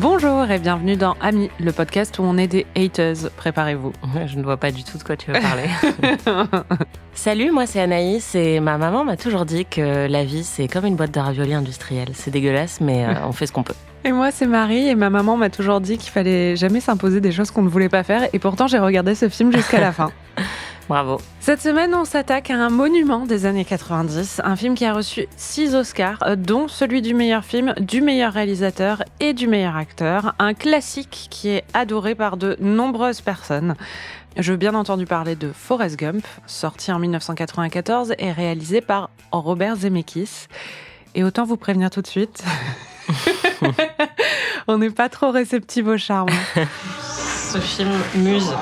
Bonjour et bienvenue dans Amis, le podcast où on est des haters. Préparez-vous. Je ne vois pas du tout de quoi tu veux parler. Salut, moi c'est Anaïs et ma maman m'a toujours dit que la vie c'est comme une boîte de raviolis industriels. C'est dégueulasse mais on fait ce qu'on peut. Et moi c'est Marie et ma maman m'a toujours dit qu'il fallait jamais s'imposer des choses qu'on ne voulait pas faire et pourtant j'ai regardé ce film jusqu'à la fin. Bravo. Cette semaine, on s'attaque à un monument des années 90, un film qui a reçu 6 Oscars, dont celui du meilleur film, du meilleur réalisateur et du meilleur acteur. Un classique qui est adoré par de nombreuses personnes. Je veux bien entendu parler de Forrest Gump, sorti en 1994 et réalisé par Robert Zemeckis. Et autant vous prévenir tout de suite, on n'est pas trop réceptifs au charme. Ce film muse.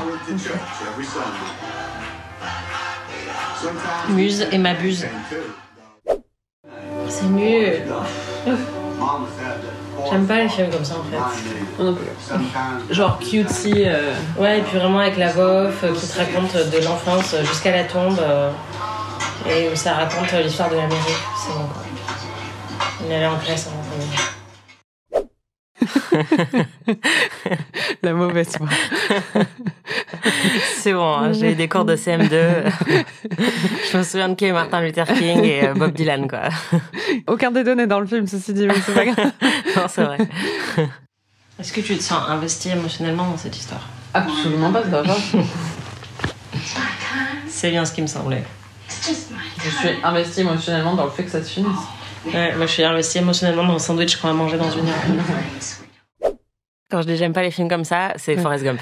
Muse et m'abuse. C'est nul. J'aime pas les films comme ça en fait. Genre cutesy. Ouais, et puis vraiment avec la voix off qui te raconte de l'enfance jusqu'à la tombe et où ça raconte l'histoire de l'Amérique. C'est bon quoi. On est allé en classe avant. La mauvaise voix. C'est bon, hein, j'ai eu des cours de CM2. Je me souviens de qui est Martin Luther King et Bob Dylan, quoi. Aucun des deux n'est dans le film, ceci dit, mais c'est pas grave. Non, c'est vrai. Est-ce que tu te sens investi émotionnellement dans cette histoire ? Absolument pas, ça va. C'est bien ce qui me semblait. Je suis investie émotionnellement dans le fait que ça se finisse. Ouais, moi je suis investie émotionnellement dans le sandwich qu'on va manger dans une heure. Quand je dis j'aime pas les films comme ça, c'est Forrest Gump.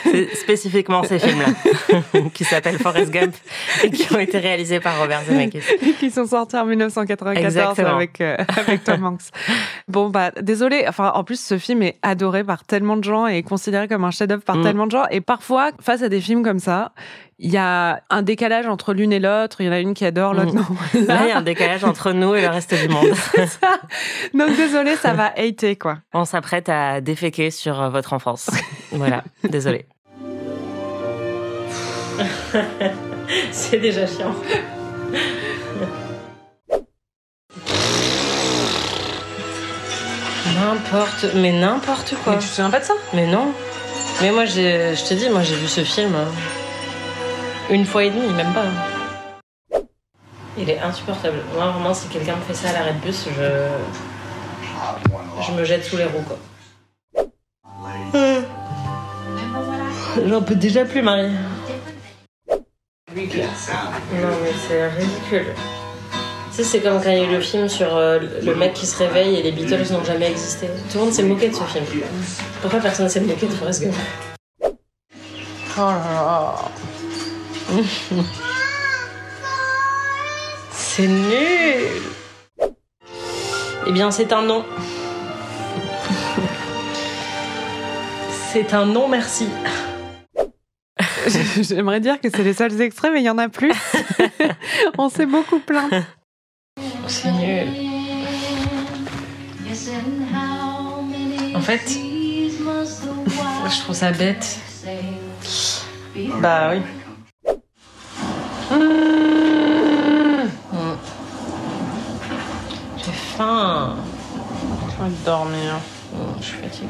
C'est spécifiquement ces films-là qui s'appellent Forrest Gump et qui ont été réalisés par Robert Zemeckis. Et qui sont sortis en 1994 avec Tom Hanks. Bon, désolé. Enfin, en plus, ce film est adoré par tellement de gens et considéré comme un chef-d'œuvre par tellement de gens. Et parfois, face à des films comme ça, il y a un décalage entre l'une et l'autre. Il y en a une qui adore, l'autre non. Là, il y a un décalage entre nous et le reste du monde. C'est ça. Donc, désolé, ça va hater, quoi. On s'apprête à déféquer sur votre enfance. Voilà, désolé. C'est déjà chiant. N'importe quoi. Mais tu te souviens pas de ça ? Mais non. Mais moi, je te dis, moi j'ai vu ce film une fois et demie, même pas. Il est insupportable. Moi, vraiment, si quelqu'un me fait ça à l'arrêt de bus, je me jette sous les roues, quoi. J'en peux déjà plus, Marie. Non, mais c'est ridicule. Tu sais, c'est comme quand il y a eu le film sur le mec qui se réveille et les Beatles n'ont jamais existé. Tout le monde s'est moqué de ce film. Pourquoi personne ne s'est moqué de Forrest Gump ? Oh là là. C'est nul. Eh bien, c'est un non. C'est un non, merci. J'aimerais dire que c'est les seuls extraits, mais il y en a plus. On s'est beaucoup plaint. C'est nul. En fait, je trouve ça bête. Bah oui. J'ai faim. J'ai envie de dormir. Je suis fatiguée.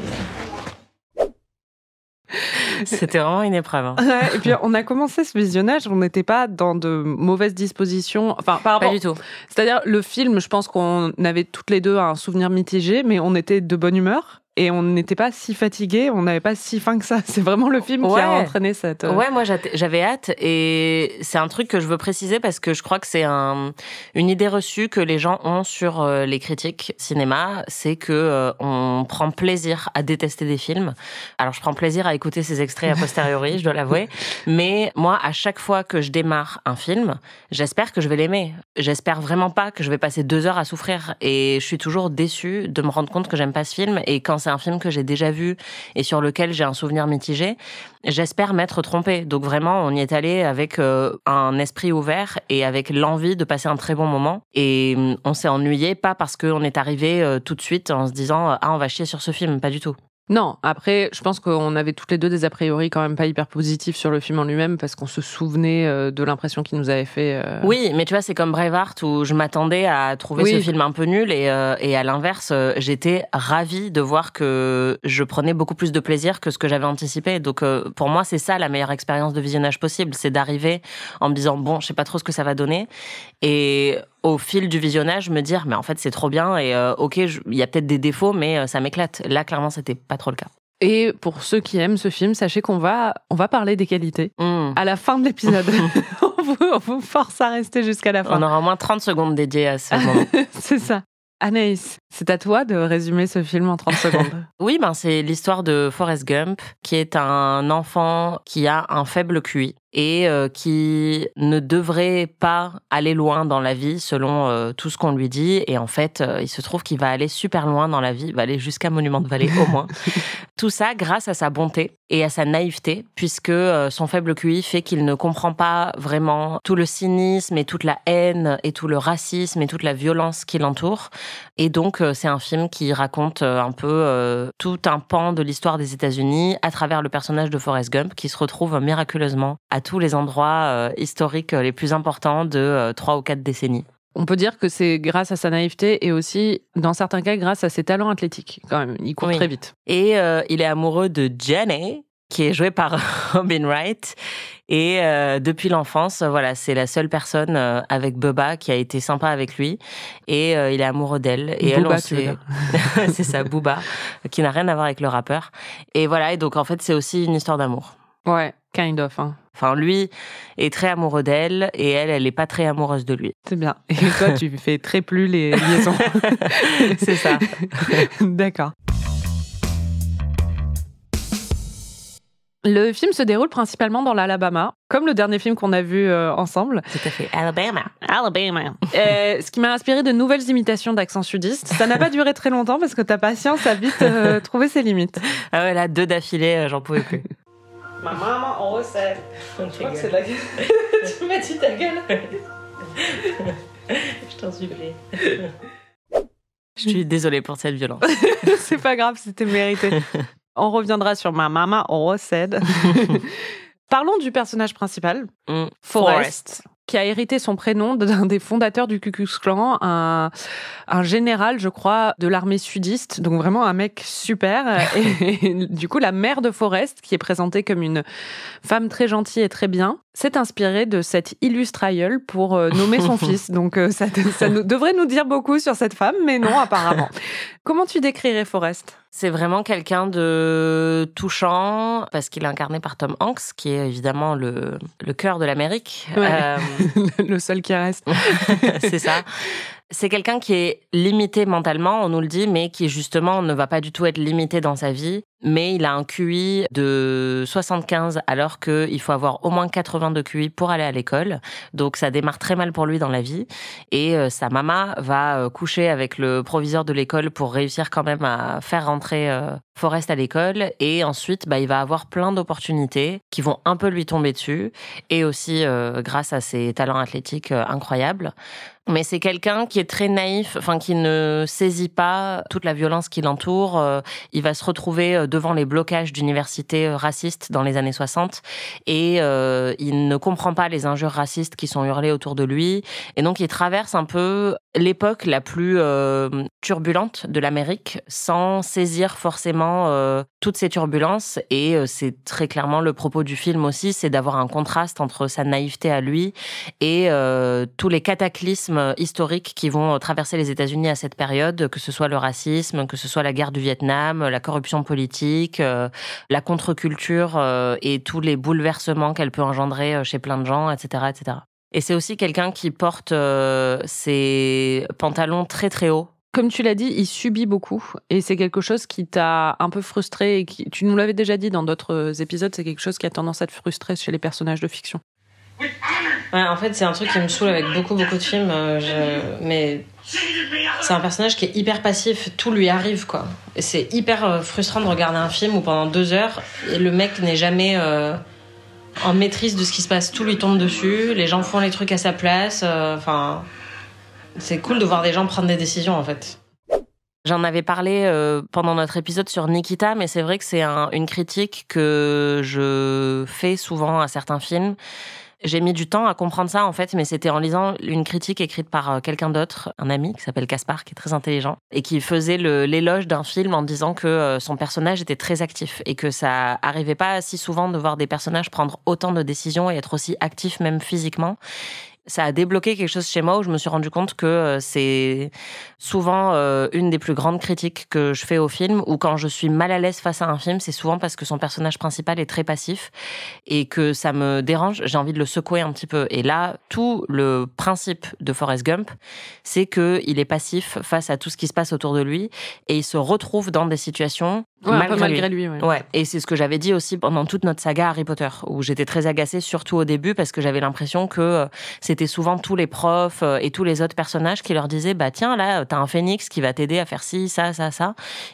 C'était vraiment une épreuve. Hein. Ouais, et puis on a commencé ce visionnage, on n'était pas dans de mauvaises dispositions. Enfin, par rapport, pas du tout. C'est-à-dire, le film, je pense qu'on avait toutes les deux un souvenir mitigé, mais on était de bonne humeur. Et on n'était pas si fatigués, on n'avait pas si faim que ça. C'est vraiment le film qui a entraîné cette... Ouais, moi j'avais hâte et c'est un truc que je veux préciser parce que je crois que c'est une idée reçue que les gens ont sur les critiques cinéma, c'est que on prend plaisir à détester des films. Alors je prends plaisir à écouter ces extraits a posteriori, je dois l'avouer, mais moi à chaque fois que je démarre un film, j'espère que je vais l'aimer. J'espère vraiment pas que je vais passer 2 heures à souffrir et je suis toujours déçue de me rendre compte que j'aime pas ce film et quand c'est un film que j'ai déjà vu et sur lequel j'ai un souvenir mitigé, j'espère m'être trompée. Donc vraiment, on y est allé avec un esprit ouvert et avec l'envie de passer un très bon moment. Et on s'est ennuyé, pas parce qu'on est arrivé tout de suite en se disant « Ah, on va chier sur ce film », pas du tout. Non, après, je pense qu'on avait toutes les deux des a priori quand même pas hyper positifs sur le film en lui-même parce qu'on se souvenait de l'impression qu'il nous avait fait. Oui, mais tu vois, c'est comme Braveheart où je m'attendais à trouver ce film un peu nul et à l'inverse, j'étais ravie de voir que je prenais beaucoup plus de plaisir que ce que j'avais anticipé. Donc pour moi, c'est ça la meilleure expérience de visionnage possible, c'est d'arriver en me disant bon, je sais pas trop ce que ça va donner et au fil du visionnage me dire mais en fait c'est trop bien et ok, il y a peut-être des défauts mais ça m'éclate. Là, clairement, c'était pas trop le cas. Et pour ceux qui aiment ce film, sachez qu'on va parler des qualités à la fin de l'épisode. on vous force à rester jusqu'à la fin. On aura au moins 30 secondes dédiées à ce moment. C'est ça. Anaïs, c'est à toi de résumer ce film en 30 secondes. Oui, c'est l'histoire de Forrest Gump, qui est un enfant qui a un faible QI et qui ne devrait pas aller loin dans la vie selon tout ce qu'on lui dit. Et en fait, il se trouve qu'il va aller super loin dans la vie, il va aller jusqu'à Monument de Vallée au moins. Tout ça grâce à sa bonté et à sa naïveté, puisque son faible QI fait qu'il ne comprend pas vraiment tout le cynisme et toute la haine et tout le racisme et toute la violence qui l'entoure. Et donc, c'est un film qui raconte un peu tout un pan de l'histoire des États-Unis à travers le personnage de Forrest Gump qui se retrouve miraculeusement à tous les endroits historiques les plus importants de 3 ou 4 décennies. On peut dire que c'est grâce à sa naïveté et aussi, dans certains cas, grâce à ses talents athlétiques. Quand même, il court très vite. Et il est amoureux de Jenny, qui est jouée par Robin Wright. Et depuis l'enfance, voilà, c'est la seule personne avec Bubba qui a été sympa avec lui. Et il est amoureux d'elle. Et Booba, elle, c'est ça, Booba, qui n'a rien à voir avec le rappeur. Et voilà, et donc en fait, c'est aussi une histoire d'amour. Ouais, kind of. Hein. Enfin, lui est très amoureux d'elle et elle est pas très amoureuse de lui. C'est bien. Et toi, tu fais très plus les liaisons. C'est ça. D'accord. Le film se déroule principalement dans l'Alabama, comme le dernier film qu'on a vu ensemble. Tout à fait. Alabama. Ce qui m'a inspiré de nouvelles imitations d'accent sudiste. Ça n'a pas duré très longtemps parce que ta patience a vite trouvé ses limites. Ah ouais, là, 2 d'affilée, j'en pouvais plus. Ma maman, on recèle. Je crois que c'est de la gueule. Tu m'as dit ta gueule. Je t'en supplie. Je suis désolée pour cette violence. C'est pas grave, c'était mérité. On reviendra sur ma maman, on recède. Parlons du personnage principal, Forrest, qui a hérité son prénom d'un des fondateurs du Ku Klux Klan, un général, je crois, de l'armée sudiste, donc vraiment un mec super. Et du coup, la mère de Forrest, qui est présentée comme une femme très gentille et très bien, s'est inspirée de cet illustre aïeul pour nommer son fils. Donc ça devrait nous dire beaucoup sur cette femme, mais non, apparemment. Comment tu décrirais Forrest ? C'est vraiment quelqu'un de touchant, parce qu'il est incarné par Tom Hanks, qui est évidemment le cœur de l'Amérique. Ouais. Le seul qui reste. C'est ça. C'est quelqu'un qui est limité mentalement, on nous le dit, mais qui justement ne va pas du tout être limité dans sa vie. Mais il a un QI de 75 alors qu'il faut avoir au moins 80 de QI pour aller à l'école. Donc ça démarre très mal pour lui dans la vie. Et sa maman va coucher avec le proviseur de l'école pour réussir quand même à faire rentrer Forrest à l'école. Et ensuite, il va avoir plein d'opportunités qui vont un peu lui tomber dessus. Et aussi grâce à ses talents athlétiques incroyables. Mais c'est quelqu'un qui est très naïf, qui ne saisit pas toute la violence qui l'entoure. Il va se retrouver devant les blocages d'universités racistes dans les années 60 et il ne comprend pas les injures racistes qui sont hurlées autour de lui. Et donc, il traverse un peu l'époque la plus turbulente de l'Amérique sans saisir forcément toutes ces turbulences. Et c'est très clairement le propos du film aussi, c'est d'avoir un contraste entre sa naïveté à lui et tous les cataclysmes historiques qui vont traverser les États-Unis à cette période, que ce soit le racisme, que ce soit la guerre du Vietnam, la corruption politique, la contre-culture et tous les bouleversements qu'elle peut engendrer chez plein de gens, etc., etc. Et c'est aussi quelqu'un qui porte ses pantalons très très hauts. Comme tu l'as dit, il subit beaucoup et c'est quelque chose qui t'a un peu frustré et tu nous l'avais déjà dit dans d'autres épisodes, c'est quelque chose qui a tendance à te frustrer chez les personnages de fiction. Ouais, en fait, c'est un truc qui me saoule avec beaucoup de films, mais c'est un personnage qui est hyper passif, tout lui arrive, quoi. Et c'est hyper frustrant de regarder un film où pendant 2 heures, le mec n'est jamais en maîtrise de ce qui se passe, tout lui tombe dessus, les gens font les trucs à sa place, c'est cool de voir des gens prendre des décisions, en fait. J'en avais parlé pendant notre épisode sur Nikita, mais c'est vrai que c'est une critique que je fais souvent à certains films. J'ai mis du temps à comprendre ça, en fait, mais c'était en lisant une critique écrite par quelqu'un d'autre, un ami qui s'appelle Caspar, qui est très intelligent, et qui faisait l'éloge d'un film en disant que son personnage était très actif et que ça arrivait pas si souvent de voir des personnages prendre autant de décisions et être aussi actifs, même physiquement. Ça a débloqué quelque chose chez moi où je me suis rendu compte que c'est souvent une des plus grandes critiques que je fais au film, ou quand je suis mal à l'aise face à un film, c'est souvent parce que son personnage principal est très passif et que ça me dérange, j'ai envie de le secouer un petit peu. Et là, tout le principe de Forrest Gump, c'est qu'il est passif face à tout ce qui se passe autour de lui et il se retrouve dans des situations malgré lui. Ouais. Et c'est ce que j'avais dit aussi pendant toute notre saga Harry Potter, où j'étais très agacée, surtout au début, parce que j'avais l'impression que c'était souvent tous les profs et tous les autres personnages qui leur disaient bah tiens, là t'as un phénix qui va t'aider à faire ci, ça,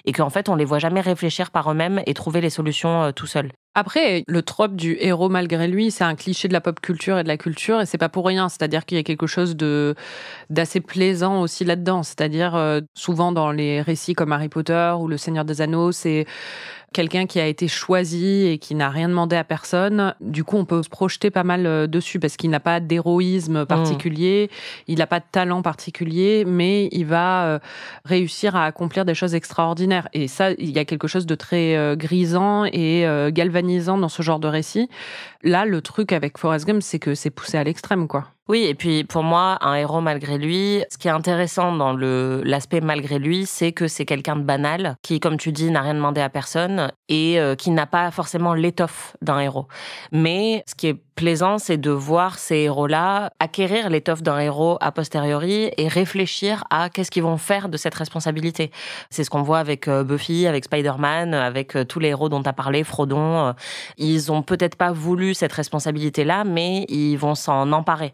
et qu'en fait on les voit jamais réfléchir par eux-mêmes et trouver les solutions tout seuls. Après, le trope du héros malgré lui, c'est un cliché de la pop culture et de la culture, et c'est pas pour rien. C'est-à-dire qu'il y a quelque chose d'assez plaisant aussi là-dedans. C'est-à-dire, souvent dans les récits comme Harry Potter ou Le Seigneur des Anneaux, c'est quelqu'un qui a été choisi et qui n'a rien demandé à personne. Du coup, on peut se projeter pas mal dessus parce qu'il n'a pas d'héroïsme particulier, il n'a pas de talent particulier, mais il va réussir à accomplir des choses extraordinaires. Et ça, il y a quelque chose de très grisant et galvanisant dans ce genre de récit. Là, le truc avec Forrest Gump, c'est que c'est poussé à l'extrême, quoi. Oui, et puis pour moi, un héros malgré lui, ce qui est intéressant dans l'aspect malgré lui, c'est que c'est quelqu'un de banal, qui, comme tu dis, n'a rien demandé à personne et qui n'a pas forcément l'étoffe d'un héros. Mais ce qui est plaisant, c'est de voir ces héros-là acquérir l'étoffe d'un héros a posteriori et réfléchir à qu'est-ce qu'ils vont faire de cette responsabilité. C'est ce qu'on voit avec Buffy, avec Spider-Man, avec tous les héros dont tu as parlé, Frodon. Ils ont peut-être pas voulu cette responsabilité-là, mais ils vont s'en emparer.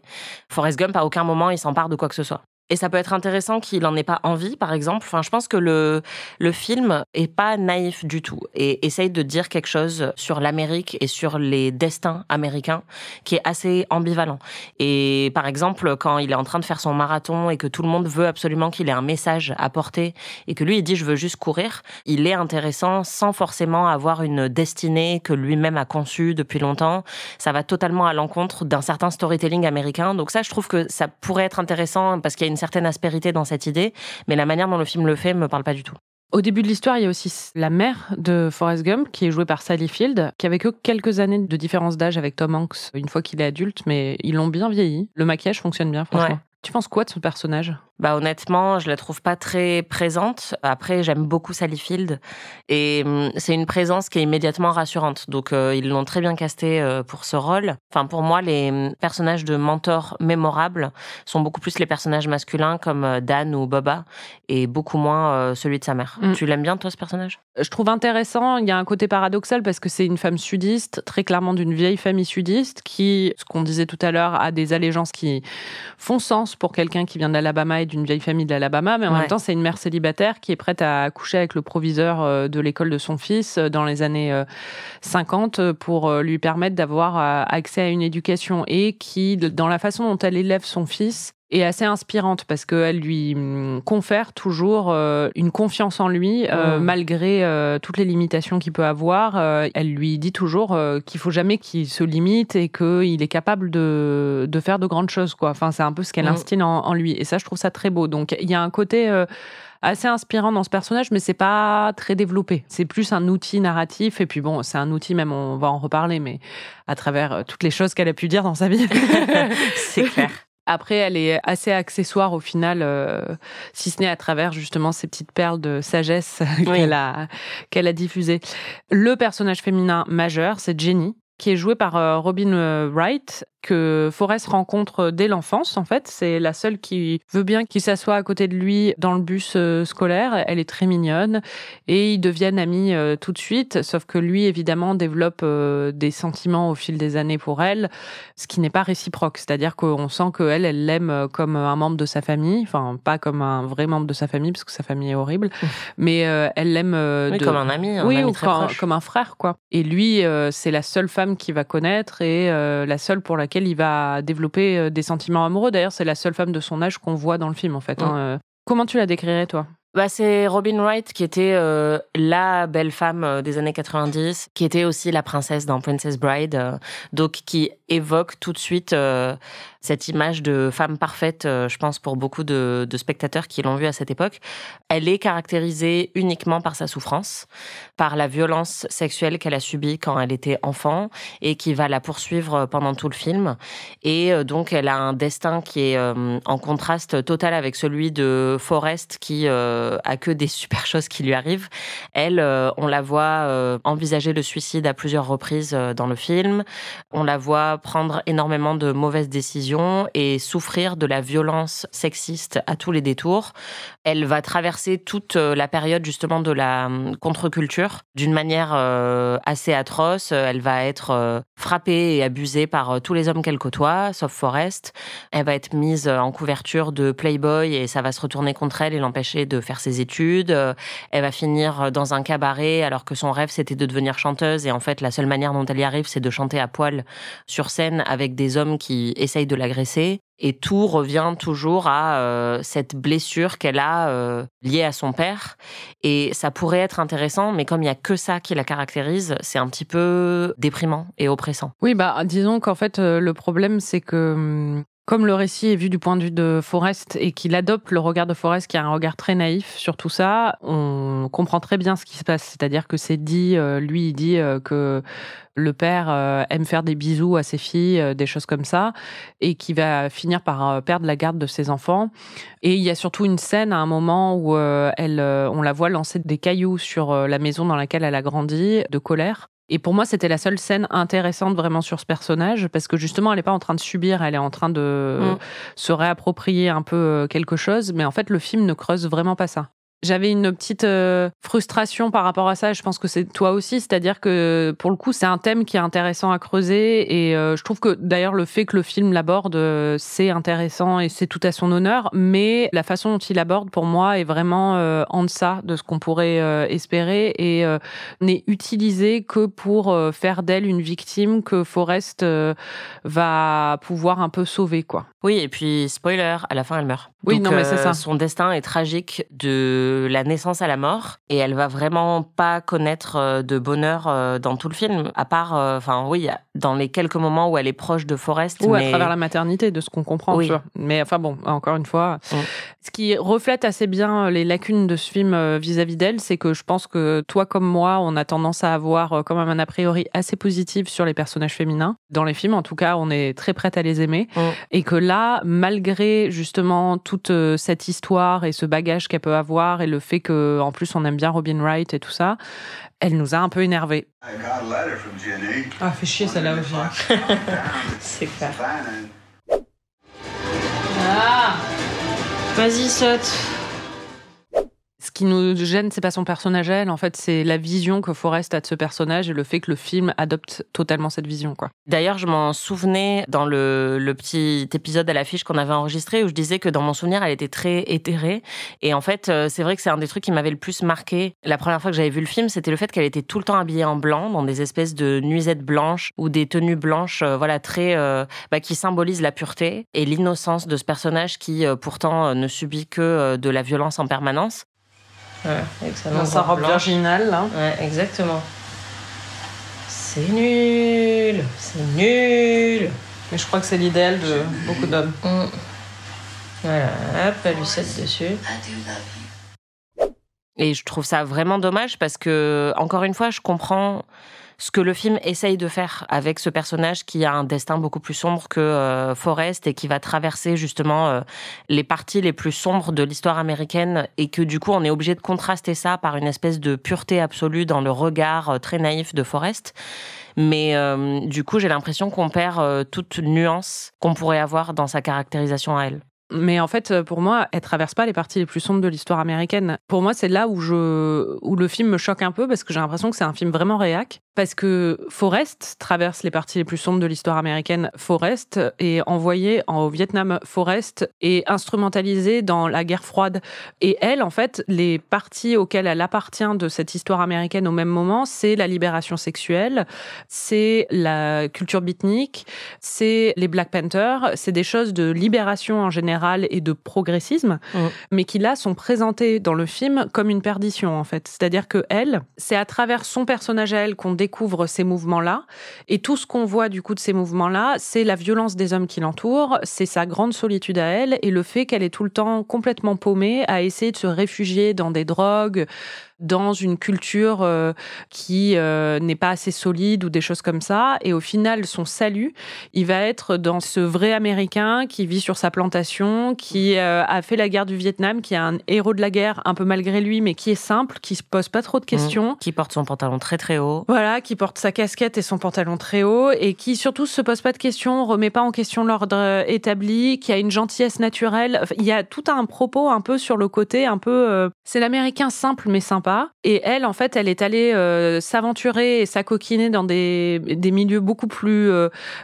Forrest Gump, à aucun moment, il s'empare de quoi que ce soit. Et ça peut être intéressant qu'il en ait pas envie, par exemple. Enfin, je pense que le film est pas naïf du tout et essaye de dire quelque chose sur l'Amérique et sur les destins américains qui est assez ambivalent. Et par exemple, quand il est en train de faire son marathon et que tout le monde veut absolument qu'il ait un message à porter et que lui, il dit « je veux juste courir », il est intéressant sans forcément avoir une destinée que lui-même a conçue depuis longtemps. Ça va totalement à l'encontre d'un certain storytelling américain. Donc ça, je trouve que ça pourrait être intéressant parce qu'il y a une certaine aspérité dans cette idée, mais la manière dont le film le fait me parle pas du tout. Au début de l'histoire, il y a aussi la mère de Forrest Gump, qui est jouée par Sally Field, qui avait que quelques années de différence d'âge avec Tom Hanks une fois qu'il est adulte, mais ils l'ont bien vieilli. Le maquillage fonctionne bien, franchement. Ouais. Tu penses quoi de ce personnage ? Bah honnêtement, je la trouve pas très présente. Après, j'aime beaucoup Sally Field et c'est une présence qui est immédiatement rassurante. Donc ils l'ont très bien casté pour ce rôle. Enfin pour moi, les personnages de mentors mémorables sont beaucoup plus les personnages masculins comme Dan ou Boba et beaucoup moins celui de sa mère. Tu l'aimes bien toi ce personnage ? Je trouve intéressant, il y a un côté paradoxal parce que c'est une femme sudiste, très clairement d'une vieille famille sudiste qui, ce qu'on disait tout à l'heure, a des allégeances qui font sens pour quelqu'un qui vient de l'Alabama et d'une vieille famille de l'Alabama, mais en même temps, c'est une mère célibataire qui est prête à coucher avec le proviseur de l'école de son fils dans les années 50 pour lui permettre d'avoir accès à une éducation et qui, dans la façon dont elle élève son fils, est assez inspirante parce qu'elle lui confère toujours une confiance en lui malgré toutes les limitations qu'il peut avoir. Elle lui dit toujours qu'il faut jamais qu'il se limite et qu'il est capable de faire de grandes choses, quoi. Enfin, c'est un peu ce qu'elle instille en lui. Et ça, je trouve ça très beau. Donc, il y a un côté assez inspirant dans ce personnage, mais c'est pas très développé. C'est plus un outil narratif. Et puis bon, c'est un outil même, on va en reparler, mais à travers toutes les choses qu'elle a pu dire dans sa vie. C'est clair. Après, elle est assez accessoire au final, si ce n'est à travers justement ces petites perles de sagesse qu'elle a diffusées. Le personnage féminin majeur, c'est Jenny, qui est jouée par Robin Wright, que Forrest rencontre dès l'enfance, en fait. C'est la seule qui veut bien qu'il s'assoie à côté de lui dans le bus scolaire. Elle est très mignonne et ils deviennent amis tout de suite, sauf que lui, évidemment, développe des sentiments au fil des années pour elle, ce qui n'est pas réciproque. C'est-à-dire qu'on sent qu'elle, elle l'aime comme un membre de sa famille, enfin, pas comme un vrai membre de sa famille, parce que sa famille est horrible, mais elle l'aime... comme un ami, ou très proche. Comme un frère, quoi. Et lui, c'est la seule femme qu'il va connaître et la seule pour laquelle il va développer des sentiments amoureux. D'ailleurs, c'est la seule femme de son âge qu'on voit dans le film, en fait. Comment tu la décrirais, toi ? C'est Robin Wright qui était la belle femme des années 90, qui était aussi la princesse dans Princess Bride, donc qui évoque tout de suite cette image de femme parfaite, je pense, pour beaucoup de spectateurs qui l'ont vue à cette époque. Elle est caractérisée uniquement par sa souffrance, par la violence sexuelle qu'elle a subie quand elle était enfant et qui va la poursuivre pendant tout le film. Et donc, elle a un destin qui est en contraste total avec celui de Forrest qui a que des super choses qui lui arrivent. Elle, on la voit envisager le suicide à plusieurs reprises dans le film. On la voit prendre énormément de mauvaises décisions et souffrir de la violence sexiste à tous les détours. Elle va traverser toute la période justement de la contre-culture d'une manière assez atroce. Elle va être frappée et abusée par tous les hommes qu'elle côtoie, sauf Forrest. Elle va être mise en couverture de Playboy et ça va se retourner contre elle et l'empêcher de faire ses études. Elle va finir dans un cabaret alors que son rêve c'était de devenir chanteuse et en fait la seule manière dont elle y arrive c'est de chanter à poil sur scène avec des hommes qui essayent de l'agresser. Et tout revient toujours à cette blessure qu'elle a liée à son père. Et ça pourrait être intéressant, mais comme il n'y a que ça qui la caractérise, c'est un petit peu déprimant et oppressant. Oui, disons qu'en fait, le problème, c'est que comme le récit est vu du point de vue de Forrest et qu'il adopte le regard de Forrest, qui a un regard très naïf sur tout ça, on comprend très bien ce qui se passe. C'est-à-dire que c'est dit, lui, il dit que le père aime faire des bisous à ses filles, des choses comme ça, et qui va finir par perdre la garde de ses enfants. Et il y a surtout une scène à un moment où on la voit lancer des cailloux sur la maison dans laquelle elle a grandi, de colère. Et pour moi, c'était la seule scène intéressante vraiment sur ce personnage, parce que justement, elle n'est pas en train de subir, elle est en train de se réapproprier un peu quelque chose, mais en fait, le film ne creuse vraiment pas ça. J'avais une petite frustration par rapport à ça, je pense que c'est toi aussi, c'est-à-dire que pour le coup, c'est un thème qui est intéressant à creuser et je trouve que d'ailleurs le fait que le film l'aborde, c'est intéressant et c'est tout à son honneur, mais la façon dont il aborde pour moi est vraiment en deçà de ce qu'on pourrait espérer et n'est utilisé que pour faire d'elle une victime que Forrest va pouvoir un peu sauver, quoi. Oui, et puis spoiler, à la fin elle meurt. Oui, donc, non mais c'est ça. Son destin est tragique de la naissance à la mort et elle va vraiment pas connaître de bonheur dans tout le film, à part, dans les quelques moments où elle est proche de Forrest. Ou à travers la maternité, de ce qu'on comprend, oui. Tu vois. Mais enfin bon, encore une fois, ce qui reflète assez bien les lacunes de ce film vis-à-vis d'elle, c'est que je pense que toi comme moi, on a tendance à avoir quand même un a priori assez positif sur les personnages féminins. Dans les films, en tout cas, on est très prête à les aimer. Et que là, malgré justement toute cette histoire et ce bagage qu'elle peut avoir et le fait qu'en plus on aime bien Robin Wright et tout ça, elle nous a un peu énervés. Ah, fait chier celle-là aussi. C'est clair. Ah, vas-y, saute. Ce qui nous gêne, c'est pas son personnage à elle, en fait, c'est la vision que Forrest a de ce personnage et le fait que le film adopte totalement cette vision, quoi. D'ailleurs, je m'en souvenais dans le petit épisode à l'affiche qu'on avait enregistré où je disais que dans mon souvenir, elle était très éthérée. Et en fait, c'est vrai que c'est un des trucs qui m'avait le plus marqué. La première fois que j'avais vu le film, c'était le fait qu'elle était tout le temps habillée en blanc, dans des espèces de nuisettes blanches ou des tenues blanches, qui symbolisent la pureté et l'innocence de ce personnage qui, pourtant, ne subit que de la violence en permanence. Ouais, excellent. Dans sa robe virginale, là. Ouais, exactement. C'est nul. Mais je crois que c'est l'idéal de beaucoup d'hommes. Voilà, hop, la lucette dessus. Et je trouve ça vraiment dommage parce que, encore une fois, je comprends ce que le film essaye de faire avec ce personnage qui a un destin beaucoup plus sombre que Forrest et qui va traverser justement les parties les plus sombres de l'histoire américaine et que du coup on est obligé de contraster ça par une espèce de pureté absolue dans le regard très naïf de Forrest. Mais du coup j'ai l'impression qu'on perd toute nuance qu'on pourrait avoir dans sa caractérisation à elle. Mais en fait, pour moi, elle traverse pas les parties les plus sombres de l'histoire américaine. Pour moi, c'est là où le film me choque un peu parce que j'ai l'impression que c'est un film vraiment réac. Parce que Forrest traverse les parties les plus sombres de l'histoire américaine. Forrest est envoyé au Vietnam. Forrest est instrumentalisé dans la guerre froide. Et elle, en fait, les parties auxquelles elle appartient de cette histoire américaine au même moment, c'est la libération sexuelle, c'est la culture beatnik, c'est les Black Panthers, c'est des choses de libération en général et de progressisme, mais qui là sont présentées dans le film comme une perdition, en fait. C'est-à-dire que elle, c'est à travers son personnage à elle qu'on découvre ces mouvements-là. Et tout ce qu'on voit du coup de ces mouvements-là, c'est la violence des hommes qui l'entourent, c'est sa grande solitude à elle et le fait qu'elle est tout le temps complètement paumée à essayer de se réfugier dans des drogues, dans une culture qui n'est pas assez solide ou des choses comme ça. Et au final, son salut, il va être dans ce vrai Américain qui vit sur sa plantation, qui a fait la guerre du Vietnam, qui est un héros de la guerre un peu malgré lui, mais qui est simple, qui se pose pas trop de questions. Qui porte son pantalon très très haut. Voilà, qui porte sa casquette et son pantalon très haut et qui surtout se pose pas de questions, remet pas en question l'ordre établi, qui a une gentillesse naturelle. Il y a tout un propos un peu sur le côté, un peu... c'est l'Américain simple mais sympa. Et elle, en fait, elle est allée s'aventurer et s'acoquiner dans des milieux beaucoup plus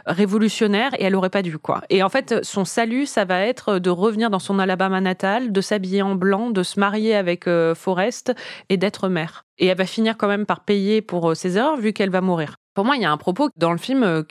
révolutionnaires et elle aurait pas dû, quoi. Et en fait, son salut, ça va être de revenir dans son Alabama natal, de s'habiller en blanc, de se marier avec Forrest et d'être mère. Et elle va finir quand même par payer pour ses erreurs vu qu'elle va mourir. Pour moi, il y a un propos dans le film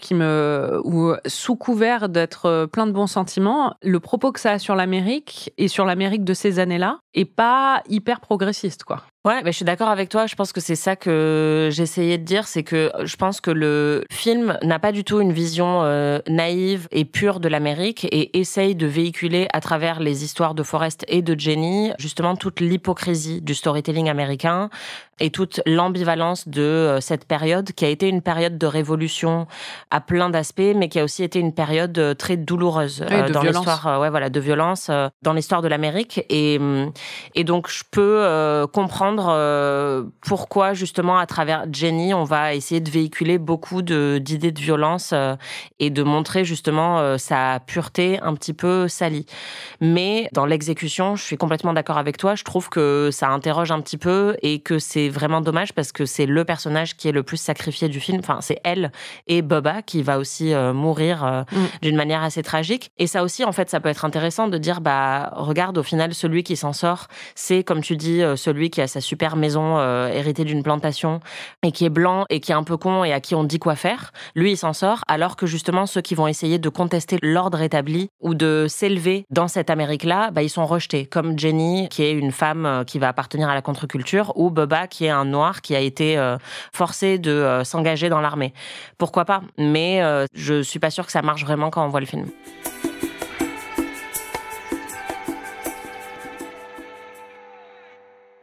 où, sous couvert d'être plein de bons sentiments, le propos que ça a sur l'Amérique et sur l'Amérique de ces années-là est pas hyper progressiste, quoi. Ouais, mais je suis d'accord avec toi. Je pense que c'est ça que j'essayais de dire, c'est que je pense que le film n'a pas du tout une vision naïve et pure de l'Amérique et essaye de véhiculer à travers les histoires de Forrest et de Jenny justement toute l'hypocrisie du storytelling américain et toute l'ambivalence de cette période qui a été une période de révolution à plein d'aspects, mais qui a aussi été une période très douloureuse dans l'histoire, de violence dans l'histoire de l'Amérique. Et donc je peux comprendre pourquoi justement à travers Jenny on va essayer de véhiculer beaucoup d'idées de violence et de montrer justement sa pureté un petit peu salie. Mais dans l'exécution, je suis complètement d'accord avec toi. Je trouve que ça interroge un petit peu et que c'est vraiment dommage parce que c'est le personnage qui est le plus sacrifié du film. Enfin, c'est elle et Bubba qui va aussi mourir d'une manière assez tragique. Et ça aussi, en fait, ça peut être intéressant de dire, regarde, au final, celui qui s'en sort, c'est, comme tu dis, celui qui a sa super maison héritée d'une plantation et qui est blanc et qui est un peu con et à qui on dit quoi faire. Lui, il s'en sort, alors que justement, ceux qui vont essayer de contester l'ordre établi ou de s'élever dans cette Amérique-là, ils sont rejetés. Comme Jenny, qui est une femme qui va appartenir à la contre-culture, ou Bubba, qui est un noir qui a été forcé de s'engager dans l'armée. Pourquoi pas? Mais je suis pas sûre que ça marche vraiment quand on voit le film.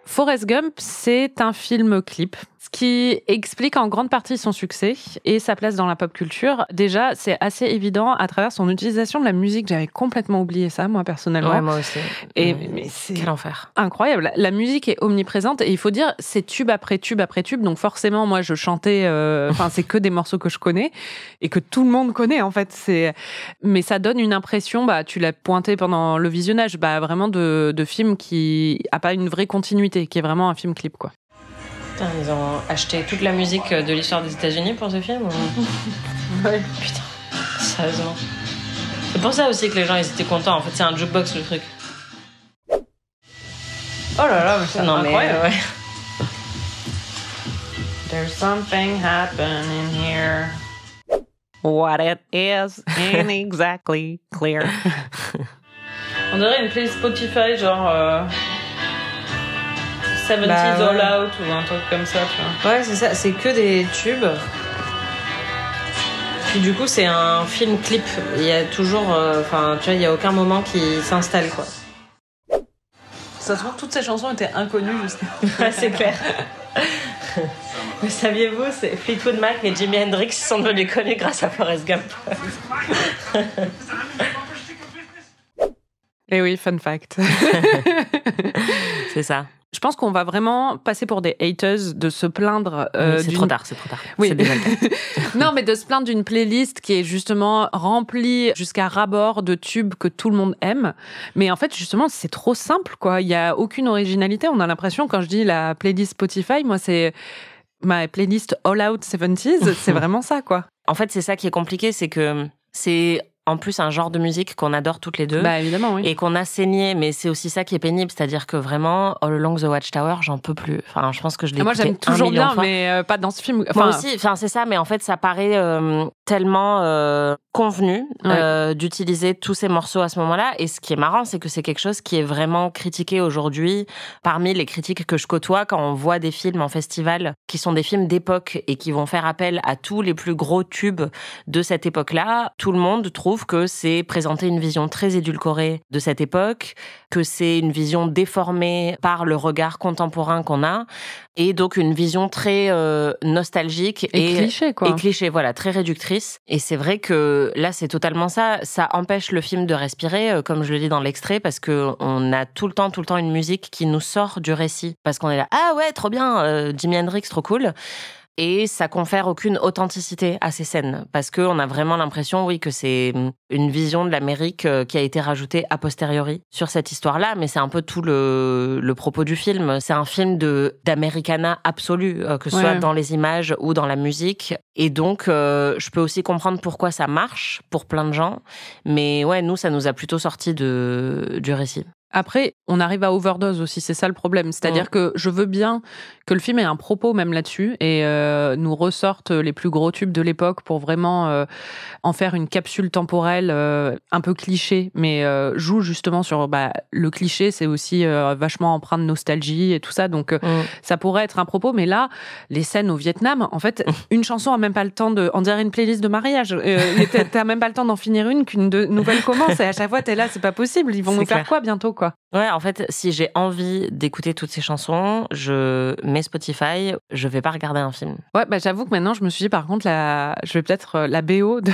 Forrest Gump, c'est un film clip, ce qui explique en grande partie son succès et sa place dans la pop culture. Déjà, c'est assez évident à travers son utilisation de la musique. J'avais complètement oublié ça, moi, personnellement. Ouais, moi aussi. Mais c'est quel enfer. Incroyable. La musique est omniprésente et il faut dire, c'est tube après tube après tube. Donc forcément, moi, je chantais... c'est que des morceaux que je connais et que tout le monde connaît, en fait. Mais ça donne une impression, tu l'as pointé pendant le visionnage, vraiment de film qui a pas une vraie continuité, qui est vraiment un film clip, quoi. Putain, ils ont acheté toute la musique de l'histoire des États-Unis pour ce film ou... Ouais. Putain, sérieusement. C'est pour ça aussi que les gens ils étaient contents. En fait, c'est un jukebox le truc. Oh là là, mais c'est incroyable. Ouais. There's something happening here. What it is ain't exactly clear. On dirait une playlist Spotify genre 70s All Out ou un truc comme ça, tu vois. Ouais, c'est ça, c'est que des tubes. Puis du coup, c'est un film clip. Il y a toujours... tu vois, il y a aucun moment qui s'installe, quoi. Ça se trouve, toutes ces chansons étaient inconnues jusqu'à... Ouais, c'est clair. Mais saviez-vous, c'est Fleetwood Mac et Jimi Hendrix sont devenus connus grâce à Forrest Gump. Eh oui, fun fact. C'est ça. Je pense qu'on va vraiment passer pour des haters de se plaindre. C'est trop tard. Oui. C'est déjà le cas. Non, mais de se plaindre d'une playlist qui est justement remplie jusqu'à ras-bord de tubes que tout le monde aime. Mais en fait, justement, c'est trop simple, quoi. Il y a aucune originalité. On a l'impression, quand je dis la playlist Spotify, moi, c'est ma playlist All Out 70s, c'est vraiment ça, quoi. En fait, c'est ça qui est compliqué, c'est que c'est en plus un genre de musique qu'on adore toutes les deux. Bah évidemment, oui. Et qu'on a saigné, mais c'est aussi ça qui est pénible, c'est-à-dire que vraiment, All Along the Watchtower, j'en peux plus. Enfin, je pense que je l'ai écouté moi, j'aime toujours 1 million bien, de fois. mais pas dans ce film. Moi aussi, enfin, c'est ça, mais en fait, ça paraît tellement convenu d'utiliser tous ces morceaux à ce moment-là. Et ce qui est marrant, c'est que c'est quelque chose qui est vraiment critiqué aujourd'hui parmi les critiques que je côtoie quand on voit des films en festival qui sont des films d'époque et qui vont faire appel à tous les plus gros tubes de cette époque-là. Tout le monde trouve que c'est présenter une vision très édulcorée de cette époque, que c'est une vision déformée par le regard contemporain qu'on a, et donc une vision très nostalgique et cliché, quoi. Et cliché, voilà, très réductrice. Et c'est vrai que là, c'est totalement ça. Ça empêche le film de respirer, comme je le dis dans l'extrait, parce que on a tout le temps une musique qui nous sort du récit, parce qu'on est là, ah ouais, trop bien, Jimi Hendrix, trop cool. Et ça confère aucune authenticité à ces scènes, parce qu'on a vraiment l'impression, oui, que c'est une vision de l'Amérique qui a été rajoutée a posteriori sur cette histoire-là, mais c'est un peu tout le propos du film. C'est un film d'Americana absolu, que ce soit dans les images ou dans la musique. Et donc, je peux aussi comprendre pourquoi ça marche pour plein de gens, mais ouais, nous, ça nous a plutôt sorti du récit. Après, on arrive à overdose aussi, c'est ça le problème. C'est-à-dire que je veux bien que le film ait un propos même là-dessus et nous ressorte les plus gros tubes de l'époque pour vraiment en faire une capsule temporelle un peu cliché, mais joue justement sur le cliché, c'est aussi vachement empreint de nostalgie et tout ça, donc ça pourrait être un propos. Mais là, les scènes au Vietnam, en fait, une chanson a même pas le temps on dirait une playlist de mariage. T'as même pas le temps d'en finir qu'une nouvelle commence, et à chaque fois t'es là, c'est pas possible. Ils vont nous faire quoi bientôt, quoi. Ouais, en fait, si j'ai envie d'écouter toutes ces chansons, je mets Spotify, je vais pas regarder un film. Ouais, j'avoue que maintenant, je me suis dit, par contre, je vais peut-être la BO de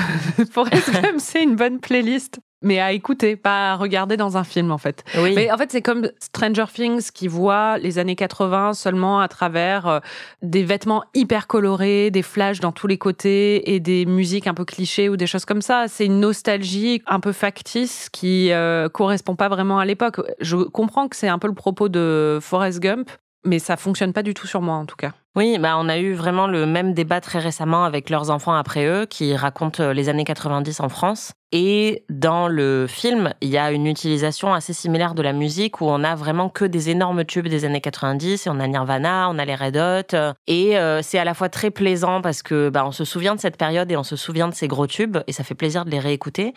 Forrest Gump, c'est une bonne playlist. Mais à écouter, pas à regarder dans un film, en fait. Oui. Mais en fait, c'est comme Stranger Things qui voit les années 80 seulement à travers des vêtements hyper colorés, des flashs dans tous les côtés et des musiques un peu clichés ou des choses comme ça. C'est une nostalgie un peu factice qui correspond pas vraiment à l'époque. Je comprends que c'est un peu le propos de Forrest Gump, mais ça fonctionne pas du tout sur moi, en tout cas. Oui, on a eu vraiment le même débat très récemment avec leurs enfants après eux, qui racontent les années 90 en France. Et dans le film, il y a une utilisation assez similaire de la musique où on a vraiment que des énormes tubes des années 90, et on a Nirvana, on a les Red Hot, et c'est à la fois très plaisant parce que on se souvient de cette période et on se souvient de ces gros tubes, et ça fait plaisir de les réécouter,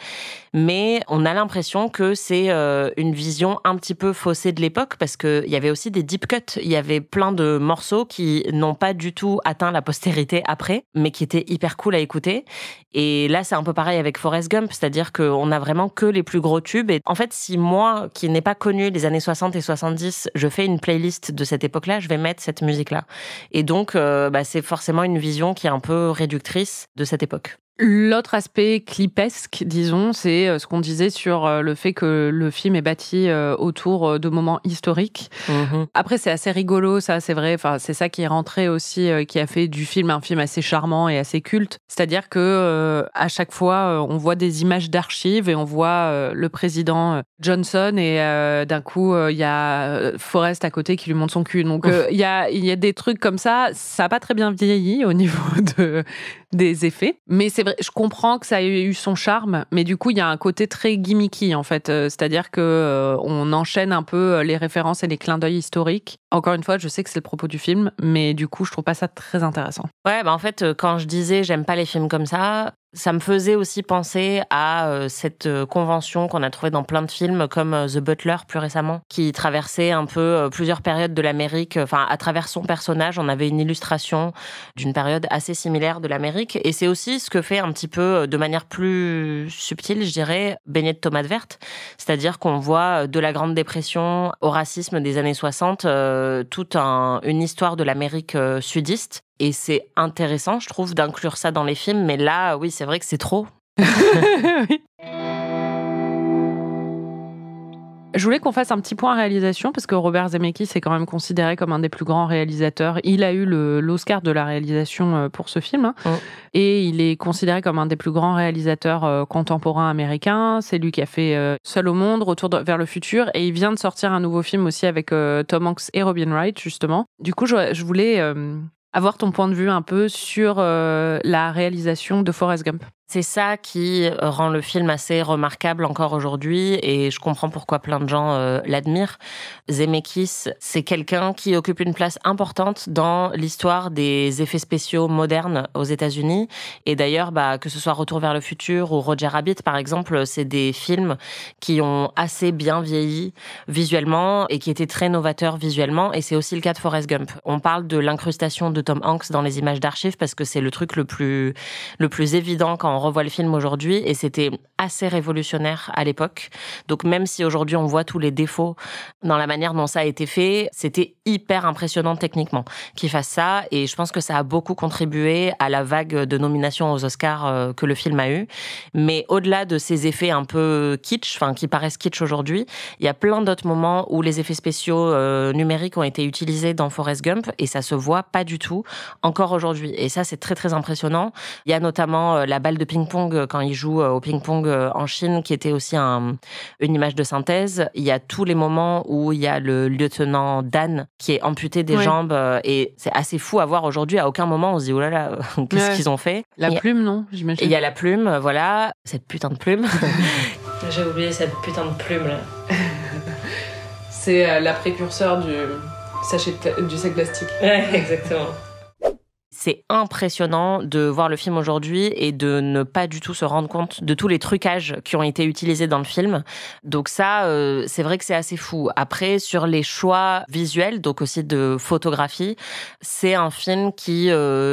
mais on a l'impression que c'est une vision un petit peu faussée de l'époque, parce qu'il y avait aussi des deep cuts, il y avait plein de morceaux qui n'ont pas du tout atteint la postérité après, mais qui étaient hyper cool à écouter. Et là, c'est un peu pareil avec Forrest Gump, c'est-à-dire qu'on a vraiment que les plus gros tubes. Et en fait, si moi, qui n'ai pas connu les années 60 et 70, je fais une playlist de cette époque-là, je vais mettre cette musique-là. Et donc, c'est forcément une vision qui est un peu réductrice de cette époque. L'autre aspect clipesque, disons, c'est ce qu'on disait sur le fait que le film est bâti autour de moments historiques. Mmh. Après, c'est assez rigolo, ça, c'est vrai. Enfin, c'est ça qui est rentré aussi, qui a fait du film un film assez charmant et assez culte. C'est-à-dire que à chaque fois, on voit des images d'archives et on voit le président Johnson et d'un coup, il y a Forrest à côté qui lui montre son cul. Donc, il y a des trucs comme ça. Ça n'a pas très bien vieilli au niveau des effets, mais c'est vrai, je comprends que ça ait eu son charme, mais du coup il y a un côté très gimmicky en fait, c'est-à-dire que on enchaîne un peu les références et les clins d'œil historiques. Encore une fois, je sais que c'est le propos du film, mais du coup je trouve pas ça très intéressant. Ouais, en fait, quand je disais j'aime pas les films comme ça me faisait aussi penser à cette convention qu'on a trouvée dans plein de films, comme The Butler plus récemment, qui traversait un peu plusieurs périodes de l'Amérique. Enfin, à travers son personnage, on avait une illustration d'une période assez similaire de l'Amérique. Et c'est aussi ce que fait un petit peu, de manière plus subtile, je dirais, Beignet de tomates vertes. C'est-à-dire qu'on voit de la Grande Dépression au racisme des années 60, toute une histoire de l'Amérique sudiste. Et c'est intéressant, je trouve, d'inclure ça dans les films. Mais là, oui, c'est vrai que c'est trop. Oui. Je voulais qu'on fasse un petit point réalisation, parce que Robert Zemeckis est quand même considéré comme un des plus grands réalisateurs. Il a eu l'Oscar de la réalisation pour ce film. Et il est considéré comme un des plus grands réalisateurs contemporains américains. C'est lui qui a fait Seul au monde, Retour vers le futur. Et il vient de sortir un nouveau film aussi avec Tom Hanks et Robin Wright, justement. Du coup, je voulais avoir ton point de vue un peu sur la réalisation de Forrest Gump. C'est ça qui rend le film assez remarquable encore aujourd'hui et je comprends pourquoi plein de gens l'admirent. Zemeckis, c'est quelqu'un qui occupe une place importante dans l'histoire des effets spéciaux modernes aux États-Unis. Et d'ailleurs, que ce soit Retour vers le futur ou Roger Rabbit, par exemple, c'est des films qui ont assez bien vieilli visuellement et qui étaient très novateurs visuellement. Et c'est aussi le cas de Forrest Gump. On parle de l'incrustation de Tom Hanks dans les images d'archives parce que c'est le truc le plus évident quand on revoit le film aujourd'hui et c'était assez révolutionnaire à l'époque. Donc même si aujourd'hui on voit tous les défauts dans la manière dont ça a été fait, c'était hyper impressionnant techniquement qu'il fasse ça et je pense que ça a beaucoup contribué à la vague de nominations aux Oscars que le film a eu. Mais au-delà de ces effets un peu kitsch, enfin qui paraissent kitsch aujourd'hui, il y a plein d'autres moments où les effets spéciaux numériques ont été utilisés dans Forrest Gump et ça se voit pas du tout encore aujourd'hui. Et ça c'est très très impressionnant. Il y a notamment la balle de ping-pong quand il joue au ping-pong en Chine, qui était aussi une image de synthèse. Il y a tous les moments où il y a le lieutenant Dan qui est amputé des jambes et c'est assez fou à voir aujourd'hui. À aucun moment on se dit oh là là, qu'est-ce qu'ils ont fait. La plume, non, j'imagine. Il y a la plume, voilà, cette putain de plume. J'ai oublié cette putain de plume là. C'est la précurseur du sac plastique. Ouais, exactement. C'est impressionnant de voir le film aujourd'hui et de ne pas du tout se rendre compte de tous les trucages qui ont été utilisés dans le film. Donc ça, c'est vrai que c'est assez fou. Après, sur les choix visuels, donc aussi de photographie, c'est un film qui,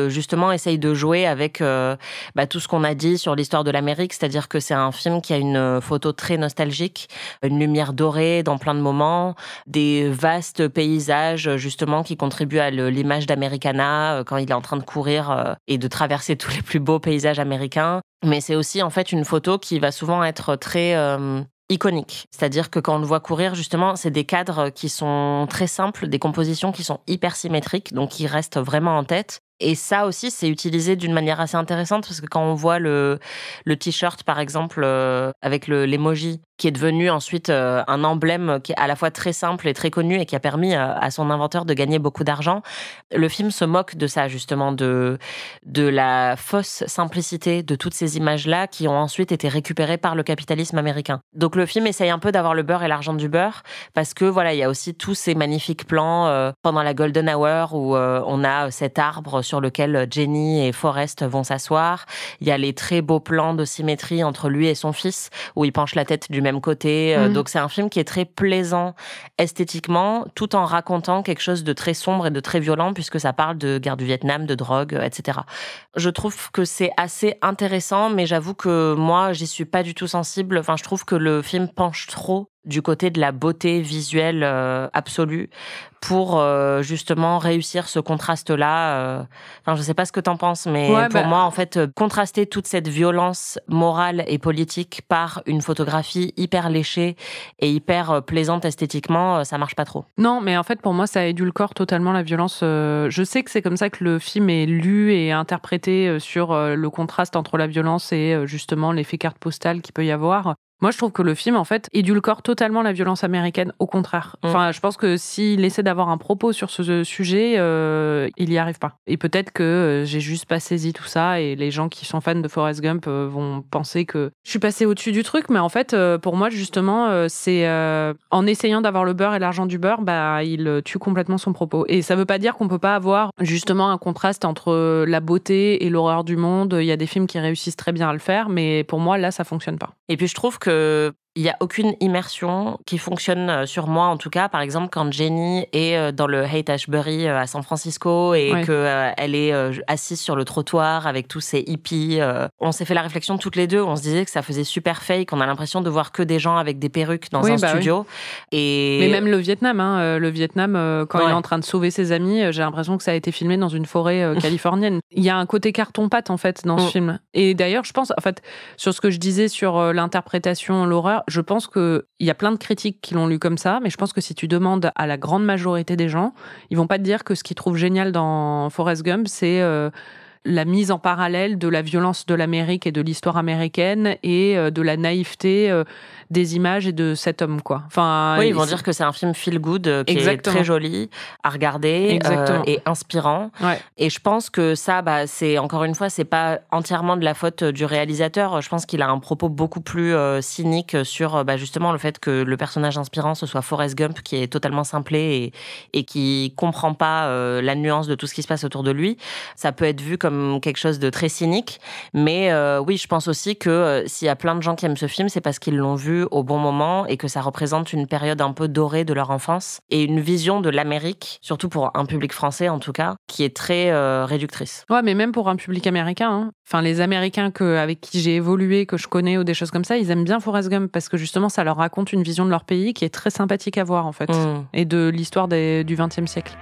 justement, essaye de jouer avec tout ce qu'on a dit sur l'histoire de l'Amérique. C'est-à-dire que c'est un film qui a une photo très nostalgique, une lumière dorée dans plein de moments, des vastes paysages, justement, qui contribuent à l'image d'Americana quand il est en train de courir et de traverser tous les plus beaux paysages américains. Mais c'est aussi en fait une photo qui va souvent être très iconique. C'est-à-dire que quand on le voit courir, justement, c'est des cadres qui sont très simples, des compositions qui sont hyper symétriques, donc qui restent vraiment en tête. Et ça aussi, c'est utilisé d'une manière assez intéressante parce que quand on voit le t-shirt, par exemple, avec l'emoji, qui est devenu ensuite un emblème qui est à la fois très simple et très connu et qui a permis à son inventeur de gagner beaucoup d'argent, le film se moque de ça, justement, de la fausse simplicité de toutes ces images-là qui ont ensuite été récupérées par le capitalisme américain. Donc le film essaye un peu d'avoir le beurre et l'argent du beurre parce que voilà, il y a aussi tous ces magnifiques plans pendant la Golden Hour où on a cet arbre sur lequel Jenny et Forrest vont s'asseoir. Il y a les très beaux plans de symétrie entre lui et son fils, où il penche la tête du même côté. Donc c'est un film qui est très plaisant esthétiquement, tout en racontant quelque chose de très sombre et de très violent, puisque ça parle de guerre du Vietnam, de drogue, etc. Je trouve que c'est assez intéressant, mais j'avoue que moi, j'y suis pas du tout sensible. Enfin, je trouve que le film penche trop du côté de la beauté visuelle absolue pour justement réussir ce contraste-là. Enfin, je sais pas ce que t'en penses, mais pour moi, en fait, contraster toute cette violence morale et politique par une photographie hyper léchée et hyper plaisante esthétiquement, ça marche pas trop. Non, mais en fait, pour moi, ça édulcore totalement la violence. Je sais que c'est comme ça que le film est lu et interprété sur le contraste entre la violence et justement l'effet carte postale qu'il peut y avoir. Moi, je trouve que le film, en fait, édulcore totalement la violence américaine, au contraire. Enfin, je pense que s'il essaie d'avoir un propos sur ce sujet, il y arrive pas. Et peut-être que j'ai juste pas saisi tout ça, et les gens qui sont fans de Forrest Gump vont penser que je suis passée au-dessus du truc, mais en fait, pour moi, justement, c'est en essayant d'avoir le beurre et l'argent du beurre, il tue complètement son propos. Et ça veut pas dire qu'on peut pas avoir, justement, un contraste entre la beauté et l'horreur du monde. Il y a des films qui réussissent très bien à le faire, mais pour moi, là, ça fonctionne pas. Et puis, je trouve qu'il n'y a aucune immersion qui fonctionne sur moi, en tout cas. Par exemple, quand Jenny est dans le Haight-Ashbury à San Francisco et qu'elle est assise sur le trottoir avec tous ces hippies, on s'est fait la réflexion toutes les deux. On se disait que ça faisait super fake. On a l'impression de voir que des gens avec des perruques dans un studio. Et... Mais même le Vietnam, quand il est en train de sauver ses amis, j'ai l'impression que ça a été filmé dans une forêt californienne. Il y a un côté carton-pâte, en fait, dans ce film. Et d'ailleurs, je pense, en fait, sur ce que je disais sur l'interprétation, l'horreur, je pense qu'il y a plein de critiques qui l'ont lu comme ça, mais je pense que si tu demandes à la grande majorité des gens, ils vont pas te dire que ce qu'ils trouvent génial dans Forrest Gump, c'est la mise en parallèle de la violence de l'Amérique et de l'histoire américaine et de la naïveté des images et de cet homme, quoi. Enfin, oui, ils vont dire que c'est un film feel good qui est très joli à regarder et inspirant. Ouais. Et je pense que ça, c'est encore une fois, c'est pas entièrement de la faute du réalisateur. Je pense qu'il a un propos beaucoup plus cynique sur justement le fait que le personnage inspirant ce soit Forrest Gump, qui est totalement simplé et qui comprend pas la nuance de tout ce qui se passe autour de lui. Ça peut être vu comme quelque chose de très cynique, mais oui, je pense aussi que s'il y a plein de gens qui aiment ce film, c'est parce qu'ils l'ont vu au bon moment et que ça représente une période un peu dorée de leur enfance et une vision de l'Amérique, surtout pour un public français en tout cas, qui est très réductrice. Ouais, mais même pour un public américain, hein. Enfin, les Américains avec qui j'ai évolué, que je connais ou des choses comme ça, ils aiment bien Forrest Gump parce que justement, ça leur raconte une vision de leur pays qui est très sympathique à voir en fait, et de l'histoire du XXe siècle.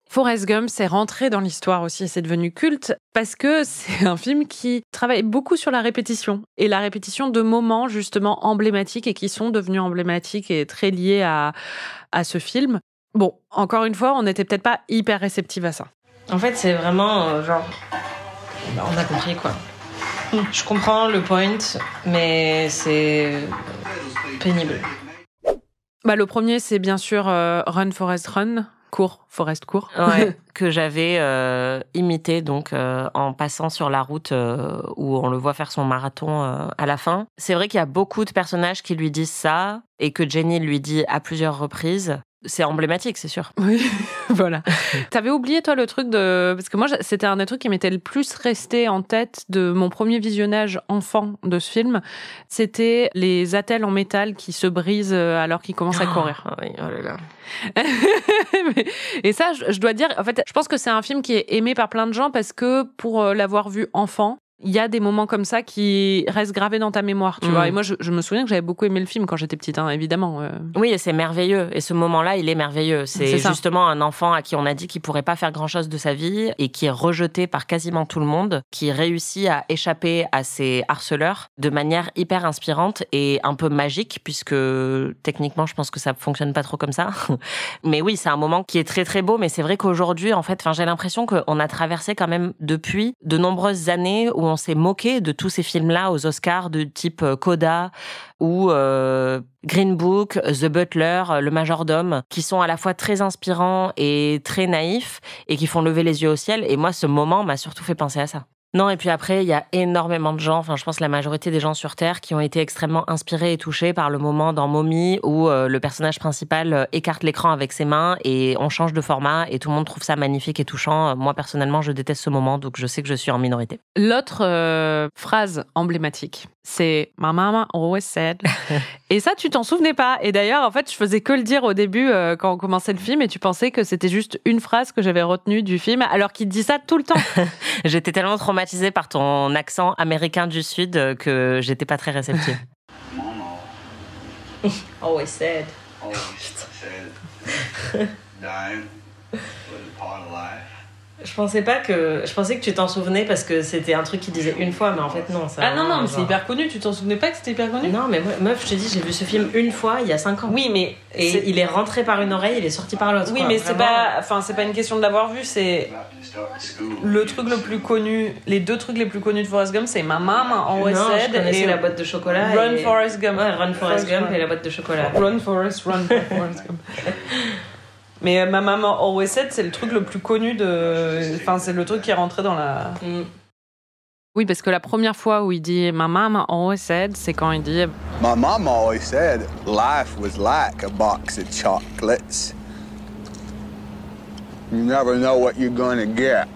Forrest Gump, c'est rentré dans l'histoire aussi, c'est devenu culte parce que c'est un film qui travaille beaucoup sur la répétition et la répétition de moments justement emblématiques et qui sont devenus emblématiques et très liés à ce film. Bon, encore une fois, on n'était peut-être pas hyper réceptifs à ça. En fait, c'est vraiment on a compris quoi. Je comprends le point, mais c'est pénible. Le premier, c'est bien sûr Run Forrest Run. Cours, Forrest court. Ouais, que j'avais imité donc en passant sur la route où on le voit faire son marathon à la fin. C'est vrai qu'il y a beaucoup de personnages qui lui disent ça et que Jenny lui dit à plusieurs reprises. C'est emblématique, c'est sûr. Oui, voilà. T'avais oublié, toi, le truc de... Parce que moi, c'était un des trucs qui m'était le plus resté en tête de mon premier visionnage enfant de ce film. C'était les attelles en métal qui se brisent alors qu'ils commencent à courir. Oui, oh là là. Et ça, je dois dire, en fait, je pense que c'est un film qui est aimé par plein de gens parce que pour l'avoir vu enfant, il y a des moments comme ça qui restent gravés dans ta mémoire, tu vois. Et moi, je me souviens que j'avais beaucoup aimé le film quand j'étais petite, hein, évidemment. Oui, et c'est merveilleux. Et ce moment-là, il est merveilleux. C'est justement un enfant à qui on a dit qu'il pourrait pas faire grand-chose de sa vie et qui est rejeté par quasiment tout le monde, qui réussit à échapper à ses harceleurs de manière hyper inspirante et un peu magique, puisque techniquement, je pense que ça fonctionne pas trop comme ça. Mais oui, c'est un moment qui est très très beau. Mais c'est vrai qu'aujourd'hui, en fait, j'ai l'impression qu'on a traversé quand même depuis de nombreuses années où on s'est moqué de tous ces films-là aux Oscars de type Coda ou Green Book, The Butler, Le Majordome, qui sont à la fois très inspirants et très naïfs et qui font lever les yeux au ciel. Et moi, ce moment m'a surtout fait penser à ça. Non, et puis après, il y a énormément de gens, je pense la majorité des gens sur Terre, qui ont été extrêmement inspirés et touchés par le moment dans Mommy où le personnage principal écarte l'écran avec ses mains et on change de format et tout le monde trouve ça magnifique et touchant. Moi, personnellement, je déteste ce moment, donc je sais que je suis en minorité. L'autre phrase emblématique, c'est « My mama always said ». Et ça, tu t'en souvenais pas. Et d'ailleurs, en fait, je faisais que le dire au début quand on commençait le film et tu pensais que c'était juste une phrase que j'avais retenue du film alors qu'il dit ça tout le temps. J'étais tellement traumatisée par ton accent américain du Sud que j'étais pas très réceptive. Always said. Always said. Dying was a part of life. Je pensais que tu t'en souvenais parce que c'était un truc qu'il disait une fois, mais en fait non. Ah non, mais c'est hyper connu, tu t'en souvenais pas que c'était hyper connu? Non, mais meuf, je te dis, j'ai vu ce film une fois, il y a 5 ans. Oui, mais... il est rentré par une oreille, il est sorti par l'autre. Oui, quoi. mais Vraiment. c'est pas une question de l'avoir vu, c'est... Le truc le plus connu, les deux trucs les plus connus de Forrest Gump, c'est Ma Mama Always Said je connaissais et la boîte de chocolat. Run Forrest Gump. Ouais, Run Forrest Gump et la boîte de chocolat. Run Forrest Gump. Mais Ma Mama Always Said, c'est le truc le plus connu c'est le truc qui est rentré dans la... Oui, parce que la première fois où il dit My Mama Always Said, c'est quand il dit My mom always said life was like a box of chocolates. You never know what you're gonna get.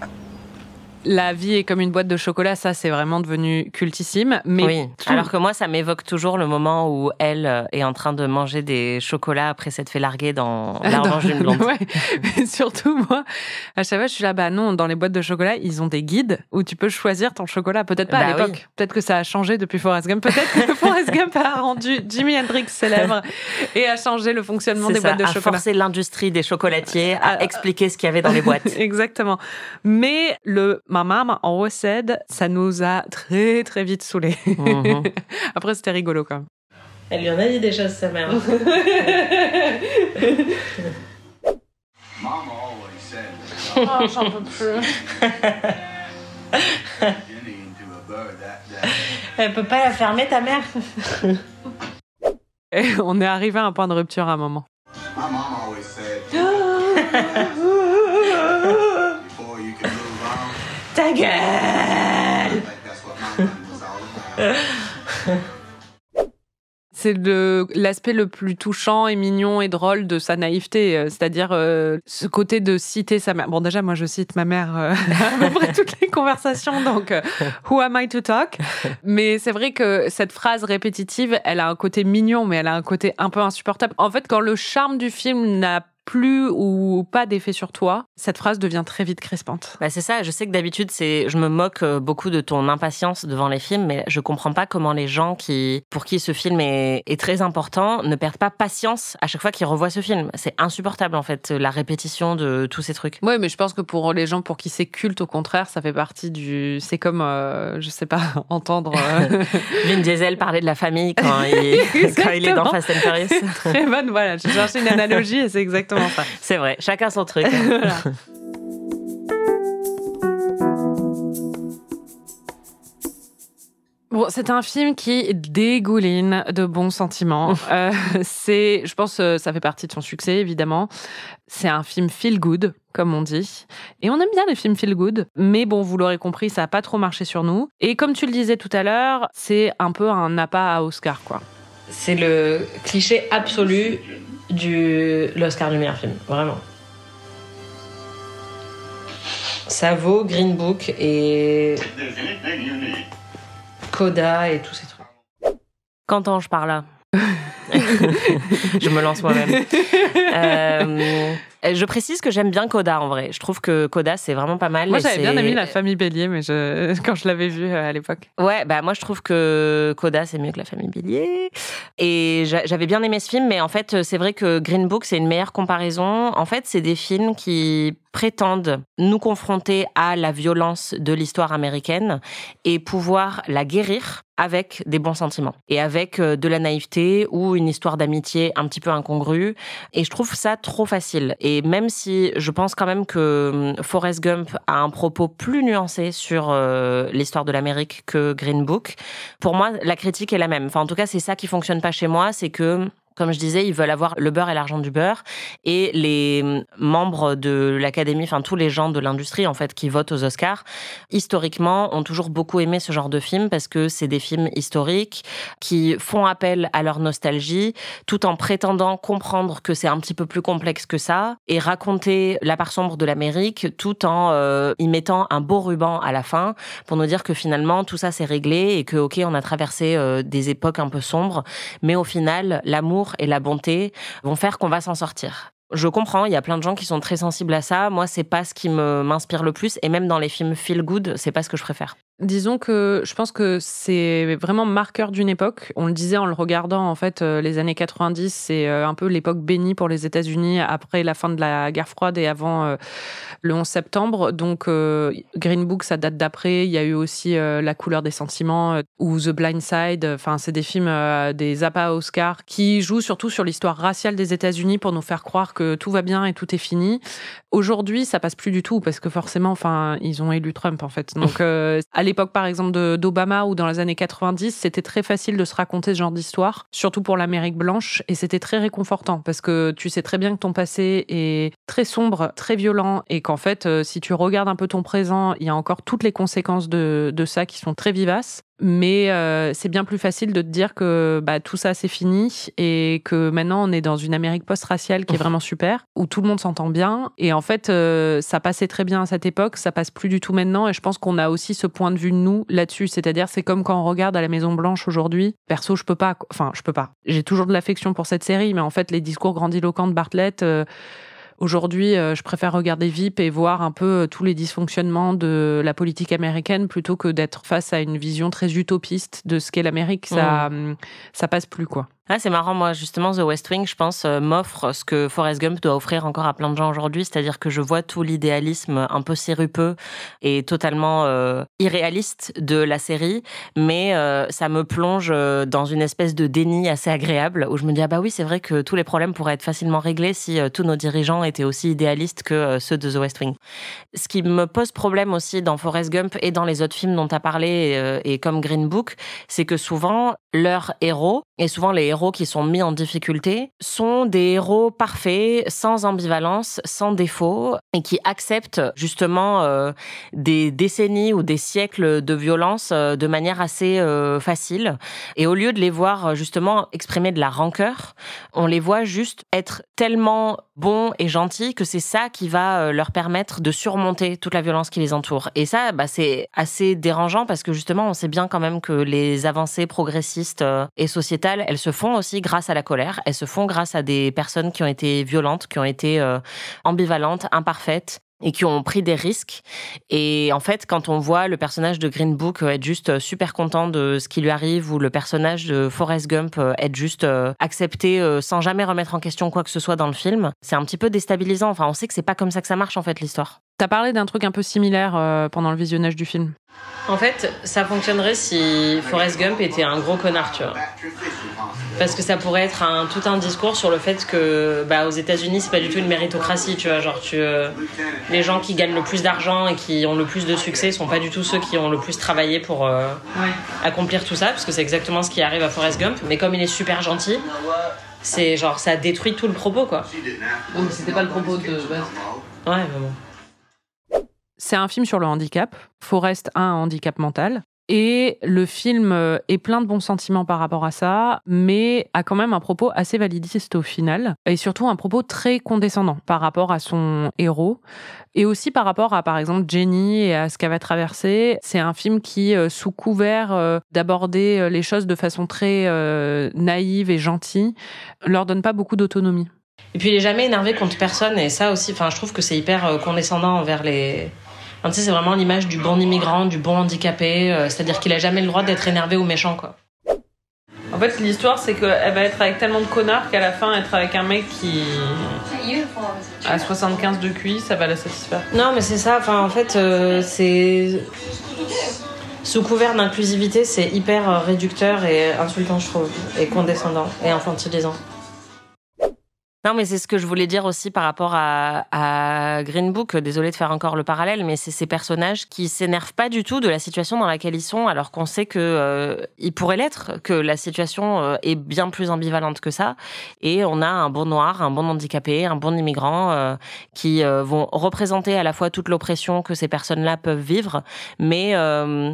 La vie est comme une boîte de chocolat, ça c'est vraiment devenu cultissime. Mais oui, alors que moi ça m'évoque toujours le moment où elle est en train de manger des chocolats après s'être fait larguer dans l'orange d'une blonde. Ouais, mais surtout moi, à chaque fois je suis là, non, dans les boîtes de chocolat, ils ont des guides où tu peux choisir ton chocolat. Peut-être pas à l'époque, oui. Peut-être que ça a changé depuis Forrest Gump. Peut-être que Forrest Gump a rendu Jimi Hendrix célèbre et a changé le fonctionnement des boîtes de chocolat. A forcé l'industrie des chocolatiers à expliquer ce qu'il y avait dans les boîtes. Exactement. Mais le Ma Mama Always Said, ça nous a très très vite saoulés. Après c'était rigolo quand même. Elle lui en a dit des choses, sa mère. Mama always said Oh, j'en peux plus. beginning to a bird that day. Elle peut pas la fermer, ta mère. Et on est arrivé à un point de rupture à un moment. My mom always said, before you can move on, Ta gueule. I think that's what my mom was all about. C'est l'aspect le plus touchant et mignon et drôle de sa naïveté, c'est-à-dire ce côté de citer sa mère. Bon, déjà, moi, je cite ma mère à peu près toutes les conversations, donc who am I to talk? Mais c'est vrai que cette phrase répétitive, elle a un côté mignon, mais elle a un côté un peu insupportable. En fait, quand le charme du film n'a plus ou pas d'effet sur toi, cette phrase devient très vite crispante. Bah c'est ça, je sais que d'habitude, je me moque beaucoup de ton impatience devant les films, mais je comprends pas comment les gens pour qui ce film est très important ne perdent pas patience à chaque fois qu'ils revoient ce film. C'est insupportable, en fait, la répétition de tous ces trucs. Oui, mais je pense que pour les gens pour qui c'est culte, au contraire, ça fait partie c'est comme, je sais pas, entendre... Vin Diesel parler de la famille quand il est dans Fast and Furious. Très bonne, voilà, j'ai cherché une analogie et c'est exactement ça. C'est vrai, chacun son truc. Voilà. Bon, c'est un film qui dégouline de bons sentiments. Je pense, ça fait partie de son succès, évidemment. C'est un film feel good, comme on dit. Et on aime bien les films feel good. Mais bon, vous l'aurez compris, ça n'a pas trop marché sur nous. Et comme tu le disais tout à l'heure, c'est un peu un appât à Oscar, quoi. C'est le cliché absolu l'Oscar du meilleur film, vraiment. Ça vaut Green Book et If there's anything you need, Coda et tous ces trucs. Qu'entends-je par là? Je me lance moi-même. Je précise que j'aime bien Coda en vrai. Je trouve que Coda c'est vraiment pas mal. Moi j'avais bien aimé La Famille Bélier, mais quand je l'avais vu à l'époque. Ouais, bah moi je trouve que Coda c'est mieux que La Famille Bélier. Et j'avais bien aimé ce film, mais en fait c'est vrai que Green Book c'est une meilleure comparaison. En fait c'est des films qui prétendent nous confronter à la violence de l'histoire américaine et pouvoir la guérir avec des bons sentiments et avec de la naïveté ou une histoire d'amitié un petit peu incongrue. Et je trouve ça trop facile. Et même si je pense quand même que Forrest Gump a un propos plus nuancé sur l'histoire de l'Amérique que Green Book, pour moi, la critique est la même. Enfin, en tout cas, c'est ça qui fonctionne pas chez moi, c'est que comme je disais, ils veulent avoir le beurre et l'argent du beurre. Et les membres de l'Académie, enfin tous les gens de l'industrie en fait qui votent aux Oscars, historiquement, ont toujours beaucoup aimé ce genre de films parce que c'est des films historiques qui font appel à leur nostalgie, tout en prétendant comprendre que c'est un petit peu plus complexe que ça et raconter la part sombre de l'Amérique, tout en y mettant un beau ruban à la fin pour nous dire que finalement tout ça c'est réglé et que ok on a traversé des époques un peu sombres, mais au final l'amour et la bonté vont faire qu'on va s'en sortir. Je comprends, il y a plein de gens qui sont très sensibles à ça. Moi, c'est pas ce qui m'inspire le plus. Et même dans les films feel good, c'est pas ce que je préfère. Disons que je pense que c'est vraiment marqueur d'une époque. On le disait en le regardant, en fait, les années 90, c'est un peu l'époque bénie pour les États-Unis après la fin de la guerre froide et avant le 11 septembre. Donc, Green Book, ça date d'après. Il y a eu aussi La couleur des sentiments ou The Blind Side. Enfin, c'est des films, des appâts Oscar qui jouent surtout sur l'histoire raciale des États-Unis pour nous faire croire que tout va bien et tout est fini. Aujourd'hui, ça passe plus du tout parce que forcément, enfin, ils ont élu Trump, en fait. Donc, à l'époque, par exemple, d'Obama ou dans les années 90, c'était très facile de se raconter ce genre d'histoire, surtout pour l'Amérique blanche, et c'était très réconfortant parce que tu sais très bien que ton passé est très sombre, très violent, et qu'en fait, si tu regardes un peu ton présent, il y a encore toutes les conséquences de ça qui sont très vivaces. Mais c'est bien plus facile de te dire que tout ça c'est fini et que maintenant on est dans une Amérique post-raciale qui est vraiment super, où tout le monde s'entend bien. Et en fait, ça passait très bien à cette époque, ça passe plus du tout maintenant. Et je pense qu'on a aussi ce point de vue nous là-dessus. C'est-à-dire, c'est comme quand on regarde à la Maison Blanche aujourd'hui. Perso, je peux pas. J'ai toujours de l'affection pour cette série, mais en fait, les discours grandiloquents de Bartlett. Aujourd'hui, je préfère regarder VIP et voir un peu tous les dysfonctionnements de la politique américaine plutôt que d'être face à une vision très utopiste de ce qu'est l'Amérique. Ça passe plus, quoi. Ah, c'est marrant, moi, justement, The West Wing, je pense, m'offre ce que Forrest Gump doit offrir encore à plein de gens aujourd'hui, c'est-à-dire que je vois tout l'idéalisme un peu sirupeux et totalement irréaliste de la série, mais ça me plonge dans une espèce de déni assez agréable, où je me dis, ah bah oui, c'est vrai que tous les problèmes pourraient être facilement réglés si tous nos dirigeants étaient aussi idéalistes que ceux de The West Wing. Ce qui me pose problème aussi dans Forrest Gump et dans les autres films dont tu as parlé, et comme Green Book, c'est que souvent, leurs héros, et souvent les héros qui sont mis en difficulté, sont des héros parfaits, sans ambivalence, sans défaut, et qui acceptent justement des décennies ou des siècles de violence de manière assez facile. Et au lieu de les voir justement exprimer de la rancœur, on les voit juste être tellement bons et gentils que c'est ça qui va leur permettre de surmonter toute la violence qui les entoure. Et ça, c'est assez dérangeant parce que justement, on sait bien quand même que les avancées progressistes et sociétales, elles se font aussi grâce à la colère, elles se font grâce à des personnes qui ont été violentes, qui ont été ambivalentes, imparfaites, et qui ont pris des risques. Et en fait, quand on voit le personnage de Green Book être juste super content de ce qui lui arrive, ou le personnage de Forrest Gump être juste accepté sans jamais remettre en question quoi que ce soit dans le film, c'est un petit peu déstabilisant. Enfin, on sait que c'est pas comme ça que ça marche, en fait, l'histoire. T'as parlé d'un truc un peu similaire pendant le visionnage du film. En fait, ça fonctionnerait si Forrest Gump était un gros connard, tu vois. Parce que ça pourrait être tout un discours sur le fait que, aux États-Unis, c'est pas du tout une méritocratie, tu vois. Genre, les gens qui gagnent le plus d'argent et qui ont le plus de succès sont pas du tout ceux qui ont le plus travaillé pour accomplir tout ça, parce que c'est exactement ce qui arrive à Forrest Gump. Mais comme il est super gentil, c'est genre, ça détruit tout le propos, quoi. Donc c'était pas le propos de base. Ouais, mais bon. C'est un film sur le handicap. Forrest a un handicap mental. Et le film est plein de bons sentiments par rapport à ça, mais a quand même un propos assez validiste au final. Et surtout un propos très condescendant par rapport à son héros. Et aussi par rapport à, par exemple, Jenny et à ce qu'elle va traverser. C'est un film qui, sous couvert d'aborder les choses de façon très naïve et gentille, leur donne pas beaucoup d'autonomie. Et puis il est jamais énervé contre personne, et ça aussi, je trouve que c'est hyper condescendant envers les... tu sais, c'est vraiment l'image du bon immigrant, du bon handicapé, c'est-à-dire qu'il a jamais le droit d'être énervé ou méchant, quoi. En fait, l'histoire, c'est qu'elle va être avec tellement de connards qu'à la fin, être avec un mec qui a 75 de QI, ça va la satisfaire. Non, mais c'est ça, en fait, c'est... Sous couvert d'inclusivité, c'est hyper réducteur et insultant, je trouve, et condescendant, et infantilisant. Non, mais c'est ce que je voulais dire aussi par rapport à Green Book. Désolée de faire encore le parallèle, mais c'est ces personnages qui s'énervent pas du tout de la situation dans laquelle ils sont, alors qu'on sait que ils pourraient l'être, que la situation est bien plus ambivalente que ça. Et on a un bon noir, un bon handicapé, un bon immigrant qui vont représenter à la fois toute l'oppression que ces personnes-là peuvent vivre, mais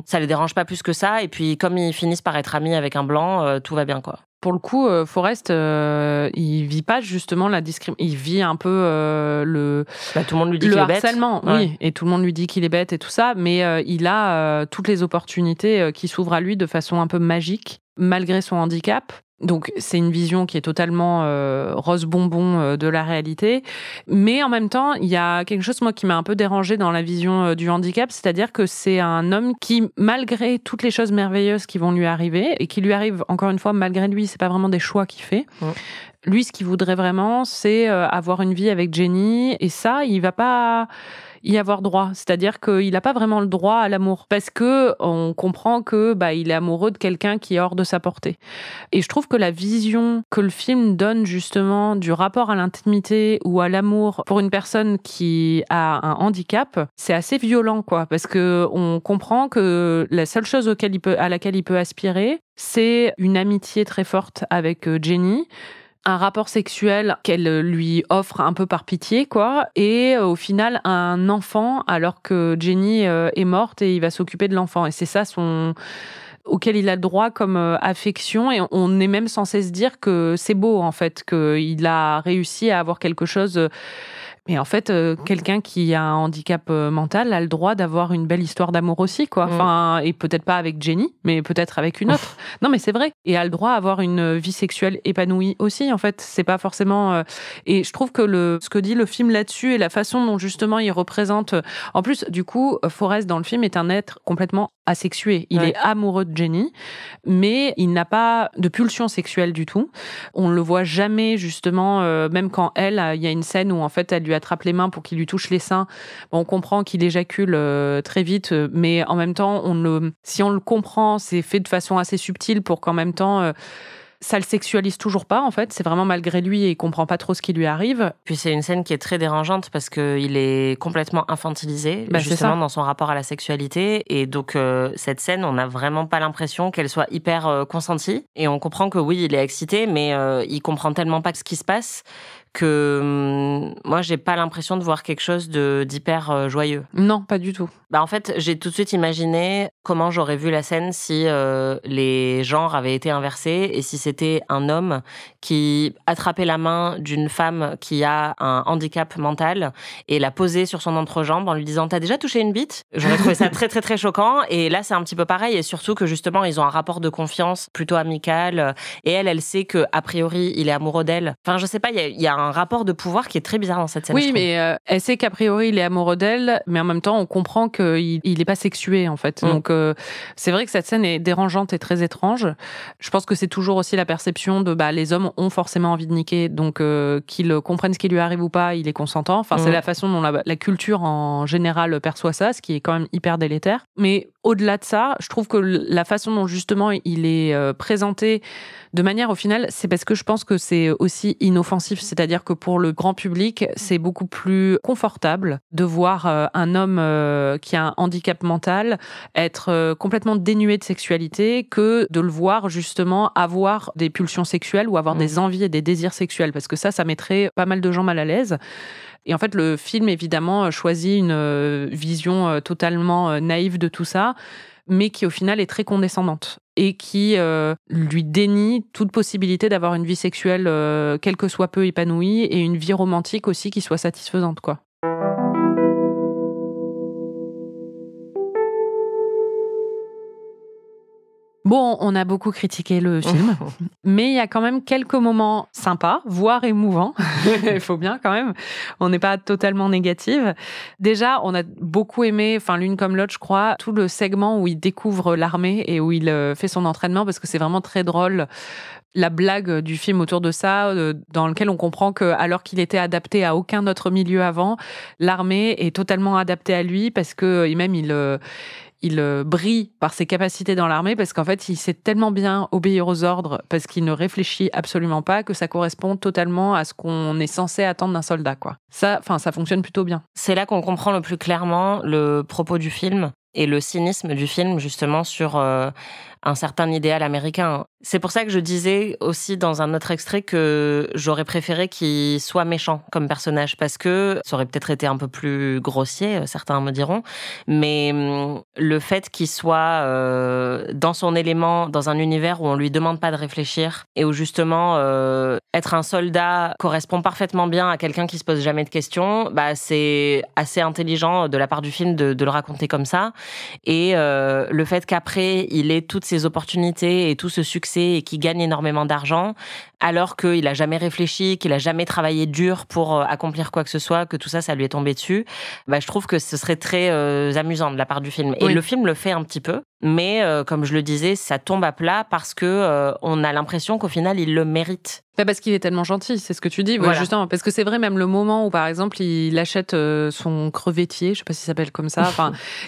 ça les dérange pas plus que ça. Et puis, comme ils finissent par être amis avec un blanc, tout va bien, quoi. Pour le coup, Forrest, il vit pas justement la discrimination. Il vit un peu tout le monde lui dit qu'il est bête. Le harcèlement, oui. Et tout le monde lui dit qu'il est bête et tout ça. Mais il a toutes les opportunités qui s'ouvrent à lui de façon un peu magique, malgré son handicap. Donc, c'est une vision qui est totalement rose bonbon de la réalité. Mais en même temps, il y a quelque chose, moi, qui m'a un peu dérangée dans la vision du handicap, c'est-à-dire que c'est un homme qui, malgré toutes les choses merveilleuses qui vont lui arriver, et qui lui arrivent, encore une fois, malgré lui, c'est pas vraiment des choix qu'il fait. Lui, ce qu'il voudrait vraiment, c'est avoir une vie avec Jenny, et ça, il va pas y avoir droit. C'est-à-dire qu'il n'a pas vraiment le droit à l'amour. Parce que on comprend que il est amoureux de quelqu'un qui est hors de sa portée. Et je trouve que la vision que le film donne justement du rapport à l'intimité ou à l'amour pour une personne qui a un handicap, c'est assez violent, quoi. Parce que on comprend que la seule chose à laquelle il peut aspirer, c'est une amitié très forte avec Jenny, un rapport sexuel qu'elle lui offre un peu par pitié, quoi, et au final un enfant alors que Jenny est morte et il va s'occuper de l'enfant. Et c'est ça auquel il a le droit comme affection, et on est même censé se dire que c'est beau, en fait, qu'il a réussi à avoir quelque chose. Mais en fait, quelqu'un qui a un handicap mental a le droit d'avoir une belle histoire d'amour aussi, quoi. Enfin, et peut-être pas avec Jenny, mais peut-être avec une autre. Non, mais c'est vrai. Et a le droit d'avoir une vie sexuelle épanouie aussi, en fait. C'est pas forcément... Et je trouve que ce que dit le film là-dessus et la façon dont, justement, il représente... En plus, du coup, Forrest, dans le film, est un être complètement asexué. Il est amoureux de Jenny, mais il n'a pas de pulsion sexuelle du tout. On le voit jamais, justement, même quand il y a une scène où en fait elle lui attrape les mains pour qu'il lui touche les seins. Bon, on comprend qu'il éjacule très vite, mais en même temps, si on le comprend, c'est fait de façon assez subtile pour qu'en même temps ça le sexualise toujours pas, en fait. C'est vraiment malgré lui et il comprend pas trop ce qui lui arrive. Puis c'est une scène qui est très dérangeante parce qu'il est complètement infantilisé, justement dans son rapport à la sexualité. Et donc, cette scène, on n'a vraiment pas l'impression qu'elle soit hyper consentie. Et on comprend que oui, il est excité, mais il comprend tellement pas ce qui se passe que moi, j'ai pas l'impression de voir quelque chose d'hyper joyeux. Non, pas du tout. En fait, j'ai tout de suite imaginé comment j'aurais vu la scène si les genres avaient été inversés et si c'était un homme qui attrapait la main d'une femme qui a un handicap mental et la posait sur son entrejambe en lui disant « T'as déjà touché une bite ?» J'aurais trouvé ça très, très, très choquant. Et là, c'est un petit peu pareil. Et surtout que justement, ils ont un rapport de confiance plutôt amical. Et elle sait qu'a priori, il est amoureux d'elle. Enfin, je sais pas, il y a un rapport de pouvoir qui est très bizarre dans cette scène. Oui, mais elle sait qu'a priori, il est amoureux d'elle, mais en même temps, on comprend qu'il n'est pas sexué, en fait. Donc, c'est vrai que cette scène est dérangeante et très étrange. Je pense que c'est toujours aussi la perception de les hommes ont forcément envie de niquer, donc qu'ils comprennent ce qui lui arrive ou pas, il est consentant. Enfin, c'est la façon dont la culture en général perçoit ça, ce qui est quand même hyper délétère. Mais au-delà de ça, je trouve que la façon dont justement il est présenté de manière, au final, c'est parce que je pense que c'est aussi inoffensif. C'est-à-dire que pour le grand public, c'est beaucoup plus confortable de voir un homme qui a un handicap mental être complètement dénué de sexualité que de le voir justement avoir des pulsions sexuelles ou avoir des envies et des désirs sexuels. Parce que ça mettrait pas mal de gens mal à l'aise. Et en fait, le film, évidemment, choisit une vision totalement naïve de tout ça, mais qui, au final, est très condescendante et qui lui dénie toute possibilité d'avoir une vie sexuelle quelque soit peu épanouie et une vie romantique aussi qui soit satisfaisante, quoi. Bon, on a beaucoup critiqué le film, mais il y a quand même quelques moments sympas, voire émouvants. Il faut bien quand même. On n'est pas totalement négative. Déjà, on a beaucoup aimé, l'une comme l'autre, je crois, tout le segment où il découvre l'armée et où il fait son entraînement parce que c'est vraiment très drôle. La blague du film autour de ça, dans lequel on comprend que, alors qu'il était adapté à aucun autre milieu avant, l'armée est totalement adaptée à lui parce que même il brille par ses capacités dans l'armée parce qu'en fait, il sait tellement bien obéir aux ordres parce qu'il ne réfléchit absolument pas que ça correspond totalement à ce qu'on est censé attendre d'un soldat, quoi. Ça fonctionne plutôt bien. C'est là qu'on comprend le plus clairement le propos du film et le cynisme du film, justement, sur un certain idéal américain. C'est pour ça que je disais aussi dans un autre extrait que j'aurais préféré qu'il soit méchant comme personnage, parce que ça aurait peut-être été un peu plus grossier, certains me diront, mais le fait qu'il soit dans son élément, dans un univers où on lui demande pas de réfléchir et où justement être un soldat correspond parfaitement bien à quelqu'un qui se pose jamais de questions, c'est assez intelligent de la part du film de le raconter comme ça. Et le fait qu'après il ait toutes ces opportunités et tout ce succès et qu'il gagne énormément d'argent alors qu'il a jamais réfléchi, qu'il a jamais travaillé dur pour accomplir quoi que ce soit, que tout ça, ça lui est tombé dessus, je trouve que ce serait très amusant de la part du film. Et le film le fait un petit peu, mais comme je le disais, ça tombe à plat parce que on a l'impression qu'au final, il le mérite. Parce qu'il est tellement gentil, c'est ce que tu dis. Voilà. Justement, parce que c'est vrai, même le moment où, par exemple, il achète son crevettier, je sais pas s'il s'appelle comme ça,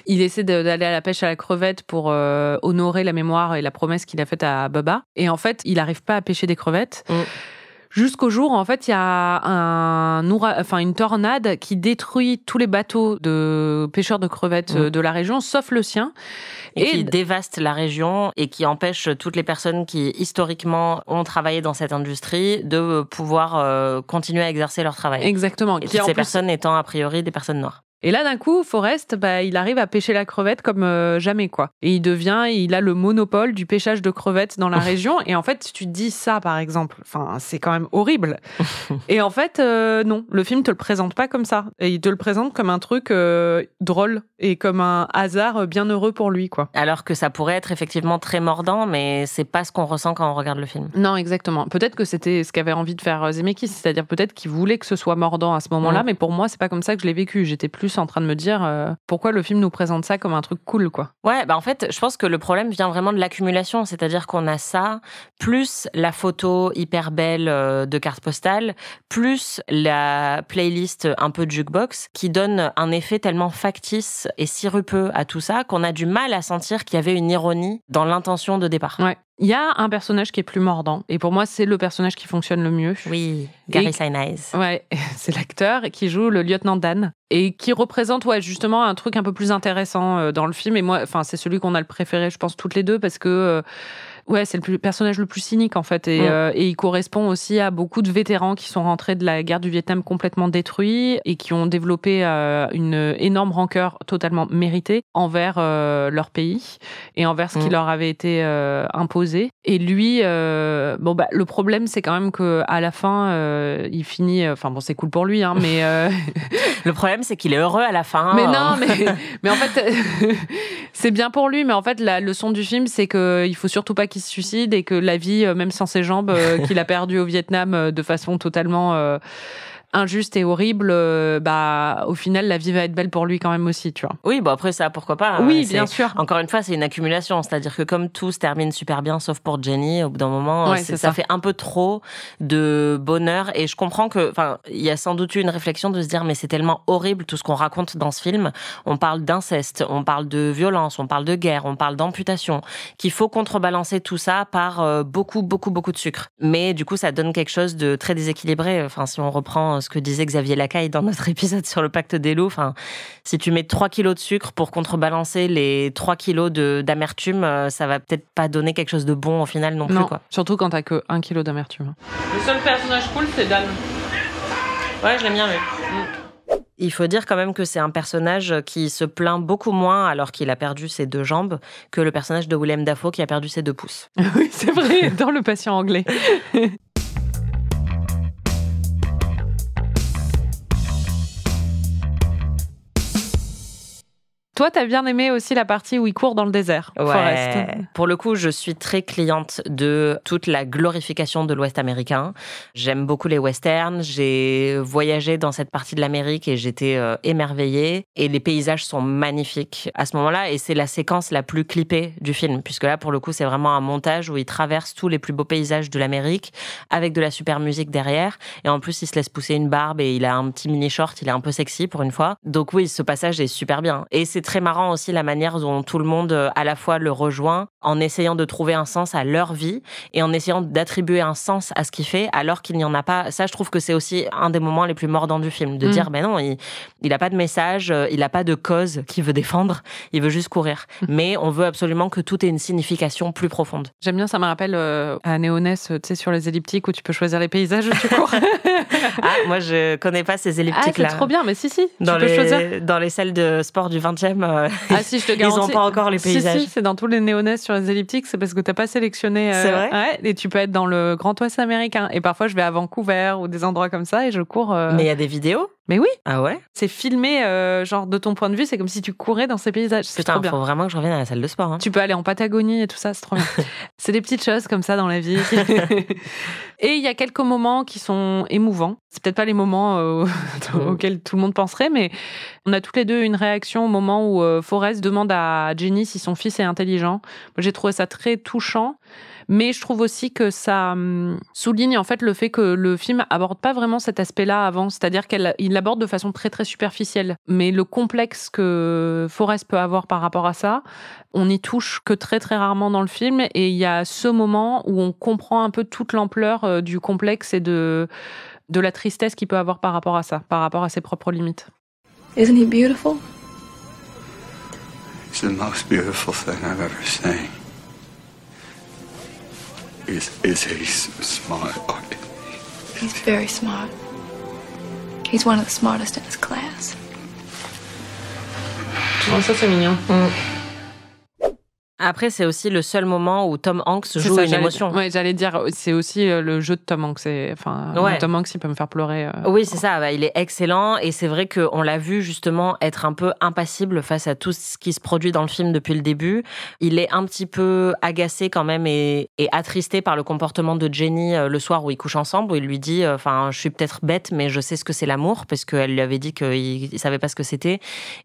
il essaie d'aller à la pêche à la crevette pour honorer la mémoire et la promesse qu'il a faite à Bubba. Et en fait, il n'arrive pas à pêcher des crevettes. Jusqu'au jour, en fait, il y a une tornade qui détruit tous les bateaux de pêcheurs de crevettes de la région, sauf le sien. Et qui dévaste la région et qui empêche toutes les personnes qui, historiquement, ont travaillé dans cette industrie de pouvoir continuer à exercer leur travail. Exactement. Et toutes ces personnes étant, a priori, des personnes noires. Et là, d'un coup, Forrest, il arrive à pêcher la crevette comme jamais, quoi. Et il a le monopole du pêchage de crevettes dans la région. Et en fait, tu te dis ça, par exemple, c'est quand même horrible. Et en fait, non, le film te le présente pas comme ça. Et il te le présente comme un truc drôle et comme un hasard bien heureux pour lui, quoi. Alors que ça pourrait être effectivement très mordant, mais c'est pas ce qu'on ressent quand on regarde le film. Non, exactement. Peut-être que c'était ce qu'avait envie de faire Zemeckis, c'est-à-dire peut-être qu'il voulait que ce soit mordant à ce moment-là, mais pour moi, c'est pas comme ça que je l'ai vécu. J'étais plus plus en train de me dire pourquoi le film nous présente ça comme un truc cool, quoi. Ouais, en fait, je pense que le problème vient vraiment de l'accumulation, c'est-à-dire qu'on a ça, plus la photo hyper belle de carte postale, plus la playlist un peu jukebox, qui donne un effet tellement factice et sirupeux à tout ça qu'on a du mal à sentir qu'il y avait une ironie dans l'intention de départ. Ouais. Il y a un personnage qui est plus mordant. Et pour moi, c'est le personnage qui fonctionne le mieux. Oui, Gary Sinise. Ouais, c'est l'acteur qui joue le lieutenant Dan. Et qui représente, justement, un truc un peu plus intéressant dans le film. Et moi, c'est celui qu'on a le préféré, je pense, toutes les deux, parce que... c'est le personnage le plus cynique en fait et il correspond aussi à beaucoup de vétérans qui sont rentrés de la guerre du Vietnam complètement détruits et qui ont développé une énorme rancœur totalement méritée envers leur pays et envers ce qui leur avait été imposé. Et lui, le problème c'est quand même que à la fin, il finit. C'est cool pour lui, hein, mais le problème c'est qu'il est heureux à la fin. Mais non, mais en fait, c'est bien pour lui. Mais en fait, la leçon du film, c'est que il faut surtout pas qu'il se suicide et que la vie, même sans ses jambes, qu'il a perdues au Vietnam de façon totalement injuste et horrible, au final, la vie va être belle pour lui quand même aussi, tu vois. Oui, après ça, pourquoi pas. Oui, bien sûr. Encore une fois, c'est une accumulation. C'est-à-dire que comme tout se termine super bien, sauf pour Jenny, au bout d'un moment, ça fait un peu trop de bonheur. Et je comprends que, il y a sans doute eu une réflexion de se dire, mais c'est tellement horrible tout ce qu'on raconte dans ce film. On parle d'inceste, on parle de violence, on parle de guerre, on parle d'amputation, qu'il faut contrebalancer tout ça par beaucoup de sucre. Mais du coup, ça donne quelque chose de très déséquilibré. Si on reprend ce que disait Xavier Lacaille dans notre épisode sur le pacte des loups. Si tu mets 3 kilos de sucre pour contrebalancer les 3 kilos d'amertume, ça va peut-être pas donner quelque chose de bon au final non plus. Quoi. Surtout quand t'as que 1 kilo d'amertume. Le seul personnage cool, c'est Dan. Ouais, je l'aime bien, lui. Il faut dire quand même que c'est un personnage qui se plaint beaucoup moins alors qu'il a perdu ses 2 jambes que le personnage de Willem Dafoe qui a perdu ses 2 pouces. Oui, c'est vrai, dans Le Patient anglais. Toi, t'as bien aimé aussi la partie où il court dans le désert, Forrest. Pour le coup, je suis très cliente de toute la glorification de l'Ouest américain. J'aime beaucoup les westerns. J'ai voyagé dans cette partie de l'Amérique et j'étais émerveillée. Et les paysages sont magnifiques à ce moment-là. Et c'est la séquence la plus clippée du film, puisque là, pour le coup, c'est vraiment un montage où il traverse tous les plus beaux paysages de l'Amérique avec de la super musique derrière. Et en plus, il se laisse pousser une barbe et il a un petit mini-short. Il est un peu sexy pour une fois. Donc oui, ce passage est super bien. Et c'est très marrant aussi la manière dont tout le monde à la fois le rejoint en essayant de trouver un sens à leur vie et en essayant d'attribuer un sens à ce qu'il fait alors qu'il n'y en a pas. Ça, je trouve que c'est aussi un des moments les plus mordants du film, de dire non, il a pas de message, il a pas de cause qu'il veut défendre, il veut juste courir. Mais on veut absolument que tout ait une signification plus profonde. J'aime bien, ça me rappelle à Néonès, tu sais, sur les elliptiques où tu peux choisir les paysages où tu cours. Moi je connais pas ces elliptiques-là. C'est trop bien, mais si, dans tu peux choisir. Dans les salles de sport du 20e, si, je te garantis. Ils n'ont pas encore les paysages. Si, c'est dans tous les Néonès sur les elliptiques, c'est parce que t'as pas sélectionné. C'est vrai. Et tu peux être dans le Grand Ouest américain. Et parfois, je vais à Vancouver ou des endroits comme ça et je cours. Mais il y a des vidéos. Mais oui. Ah ouais. C'est filmé, genre de ton point de vue, c'est comme si tu courais dans ces paysages. C'est trop bien. Faut vraiment que je revienne à la salle de sport. Tu peux aller en Patagonie et tout ça, c'est trop bien. C'est des petites choses comme ça dans la vie. Et il y a quelques moments qui sont émouvants. C'est peut-être pas les moments auxquels tout le monde penserait, mais on a toutes les deux une réaction au moment où Forrest demande à Jenny si son fils est intelligent. Moi, j'ai trouvé ça très touchant. Mais je trouve aussi que ça souligne en fait le fait que le film aborde pas vraiment cet aspect-là avant, c'est-à-dire qu'il l'aborde de façon très très superficielle. Mais le complexe que Forrest peut avoir par rapport à ça, on n'y touche que très très rarement dans le film. Et il y a ce moment où on comprend un peu toute l'ampleur du complexe et de la tristesse qu'il peut avoir par rapport à ça, par rapport à ses propres limites. Isn't he beautiful? It's the most beautiful thing I've ever seen. Is he smart? He's very smart. He's one of the smartest in his class. Oh, ça c'est mignon. Après, c'est aussi le seul moment où Tom Hanks joue une émotion. Ouais, j'allais dire, c'est aussi le jeu de Tom Hanks. Tom Hanks, il peut me faire pleurer. Oui, c'est ça. Il est excellent. Et c'est vrai qu'on l'a vu justement être un peu impassible face à tout ce qui se produit dans le film depuis le début. Il est un petit peu agacé quand même et attristé par le comportement de Jenny le soir où ils couchent ensemble, où il lui dit je suis peut-être bête, mais je sais ce que c'est l'amour, parce qu'elle lui avait dit qu'il savait pas ce que c'était.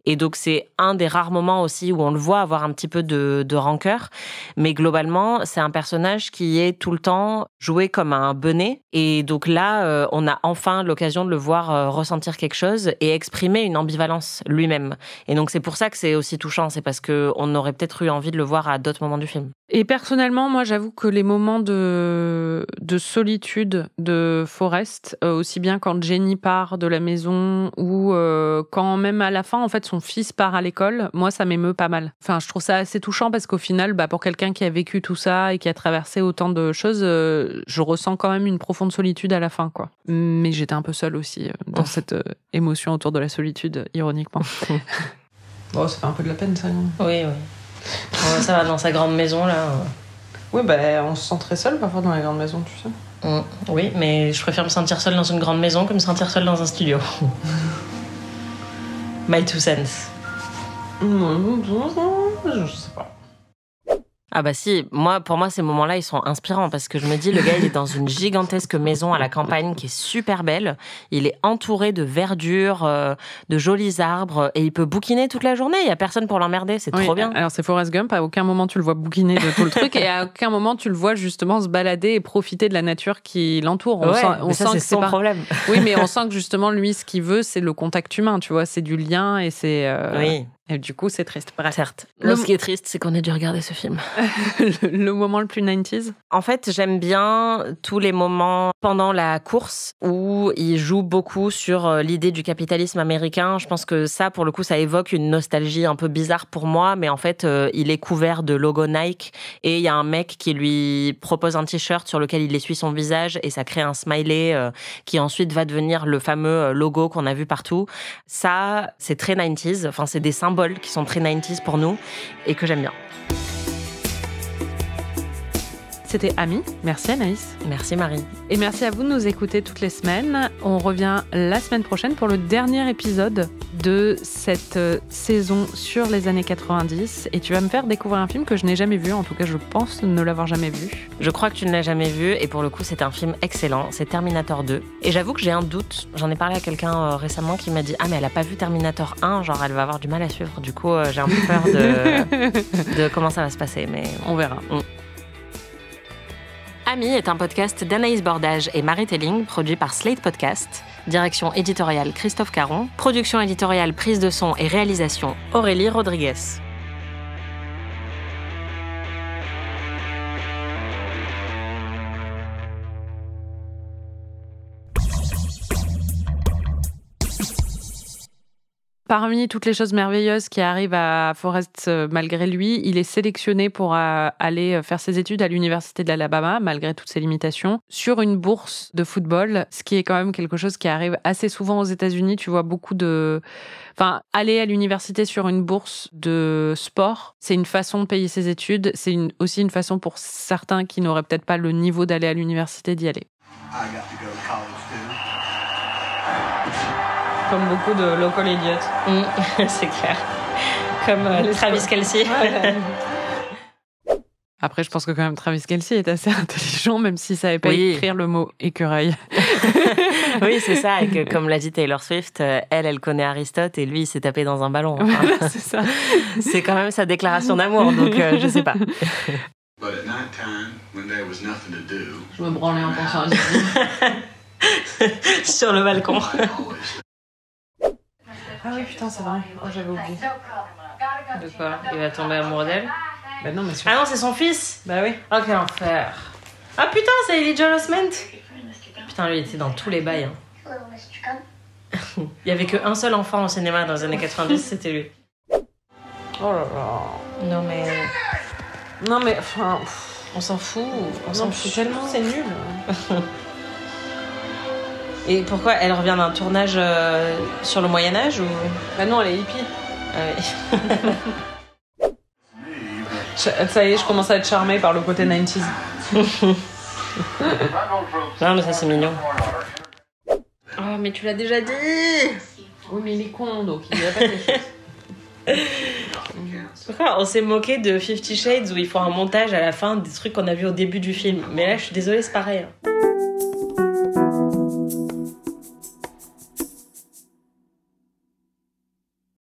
Et donc, c'est un des rares moments aussi où on le voit avoir un petit peu de rancœur, mais globalement, c'est un personnage qui est tout le temps joué comme un benet, et donc là, on a enfin l'occasion de le voir ressentir quelque chose et exprimer une ambivalence lui-même. Et donc, c'est pour ça que c'est aussi touchant, c'est parce qu'on aurait peut-être eu envie de le voir à d'autres moments du film. Et personnellement, moi, j'avoue que les moments de solitude de Forrest, aussi bien quand Jenny part de la maison ou quand même à la fin, en fait, son fils part à l'école, moi, ça m'émeut pas mal. Enfin, je trouve ça assez touchant parce qu'au final, pour quelqu'un qui a vécu tout ça et qui a traversé autant de choses, je ressens quand même une profonde solitude à la fin, quoi. Mais j'étais un peu seule aussi dans cette émotion autour de la solitude, ironiquement. Bon, ça fait un peu de la peine, ça, non ? Oui. Bon, ça va dans sa grande maison, là. Oui, on se sent très seul parfois dans les grandes maisons, tu sais. Oui, mais je préfère me sentir seule dans une grande maison que me sentir seule dans un studio. My two cents. Je sais pas. Ah bah si, pour moi, ces moments-là, ils sont inspirants parce que je me dis, le gars, il est dans une gigantesque maison à la campagne qui est super belle. Il est entouré de verdure, de jolis arbres et il peut bouquiner toute la journée. Il y a personne pour l'emmerder, c'est trop bien. Alors c'est Forrest Gump, à aucun moment tu le vois bouquiner de tout le truc et à aucun moment tu le vois justement se balader et profiter de la nature qui l'entoure. On sent que c'est son problème. Oui, mais on sent que justement, lui, ce qu'il veut, c'est le contact humain, tu vois, c'est du lien et c'est... Oui. Et du coup, c'est triste. Bref. Certes. Ce qui est triste, c'est qu'on ait dû regarder ce film. le moment le plus 90s ? En fait, j'aime bien tous les moments pendant la course où il joue beaucoup sur l'idée du capitalisme américain. Je pense que ça, pour le coup, ça évoque une nostalgie un peu bizarre pour moi, mais en fait, il est couvert de logo Nike et il y a un mec qui lui propose un t-shirt sur lequel il essuie son visage et ça crée un smiley qui ensuite va devenir le fameux logo qu'on a vu partout. Ça, c'est très 90s. Enfin, c'est des symboles qui sont très 90s pour nous et que j'aime bien. C'était Ami. Merci Anaïs. Merci Marie. Et merci à vous de nous écouter toutes les semaines. On revient la semaine prochaine pour le dernier épisode de cette saison sur les années 90. Et tu vas me faire découvrir un film que je n'ai jamais vu. En tout cas, je pense ne l'avoir jamais vu. Je crois que tu ne l'as jamais vu. Et pour le coup, c'est un film excellent. C'est Terminator 2. Et j'avoue que j'ai un doute. J'en ai parlé à quelqu'un récemment qui m'a dit « Ah, mais elle n'a pas vu Terminator 1. Genre, elle va avoir du mal à suivre. » Du coup, j'ai un peu peur de comment ça va se passer. Mais on verra. Ami est un podcast d'Anaïs Bordage et Marie Telling, produit par Slate Podcast. Direction éditoriale Christophe Caron. Production éditoriale, prise de son et réalisation Aurélie Rodriguez. Parmi toutes les choses merveilleuses qui arrivent à Forrest malgré lui, il est sélectionné pour aller faire ses études à l'université de l'Alabama, malgré toutes ses limitations, sur une bourse de football, ce qui est quand même quelque chose qui arrive assez souvent aux États-Unis. Tu vois beaucoup de... Enfin, aller à l'université sur une bourse de sport, c'est une façon de payer ses études. C'est aussi une façon pour certains qui n'auraient peut-être pas le niveau d'aller à l'université d'y aller. Comme beaucoup de local idiots. C'est clair. Comme Travis Kelce. Après, je pense que quand même Travis Kelce est assez intelligent, même s'il ne savait pas écrire le mot écureuil. Oui, c'est ça. Et que, comme l'a dit Taylor Swift, elle connaît Aristote et lui, il s'est tapé dans un ballon. Enfin, voilà, c'est ça. C'est quand même sa déclaration d'amour, donc je sais pas. Je me branlais en pensant à Disney. Sur le balcon. Ah oui, putain, c'est vrai. Oh, j'avais oublié. De quoi ? Il va tomber amoureux d'elle ? Bah non, mais Ah non, c'est son fils ? Bah oui. Oh, quel enfer. Ah putain, c'est Elijah Osment. Putain, lui, il était dans tous les bails. Hein. Il y avait qu'un seul enfant au cinéma dans les années 90, c'était lui. Oh là là. Non mais... enfin... On s'en fout. On s'en fout tellement. C'est nul. Et pourquoi elle revient d'un tournage sur le Moyen-Âge ou... Bah non, elle est hippie. Ah oui. Ça y est, je commence à être charmée par le côté 90s. Non, mais ça, c'est mignon. Oh, mais tu l'as déjà dit. Oui, mais il est con, donc il a pas de choses. Pourquoi on s'est moqué de 50 Shades où ils font un montage à la fin des trucs qu'on a vus au début du film. Mais là, je suis désolée, c'est pareil.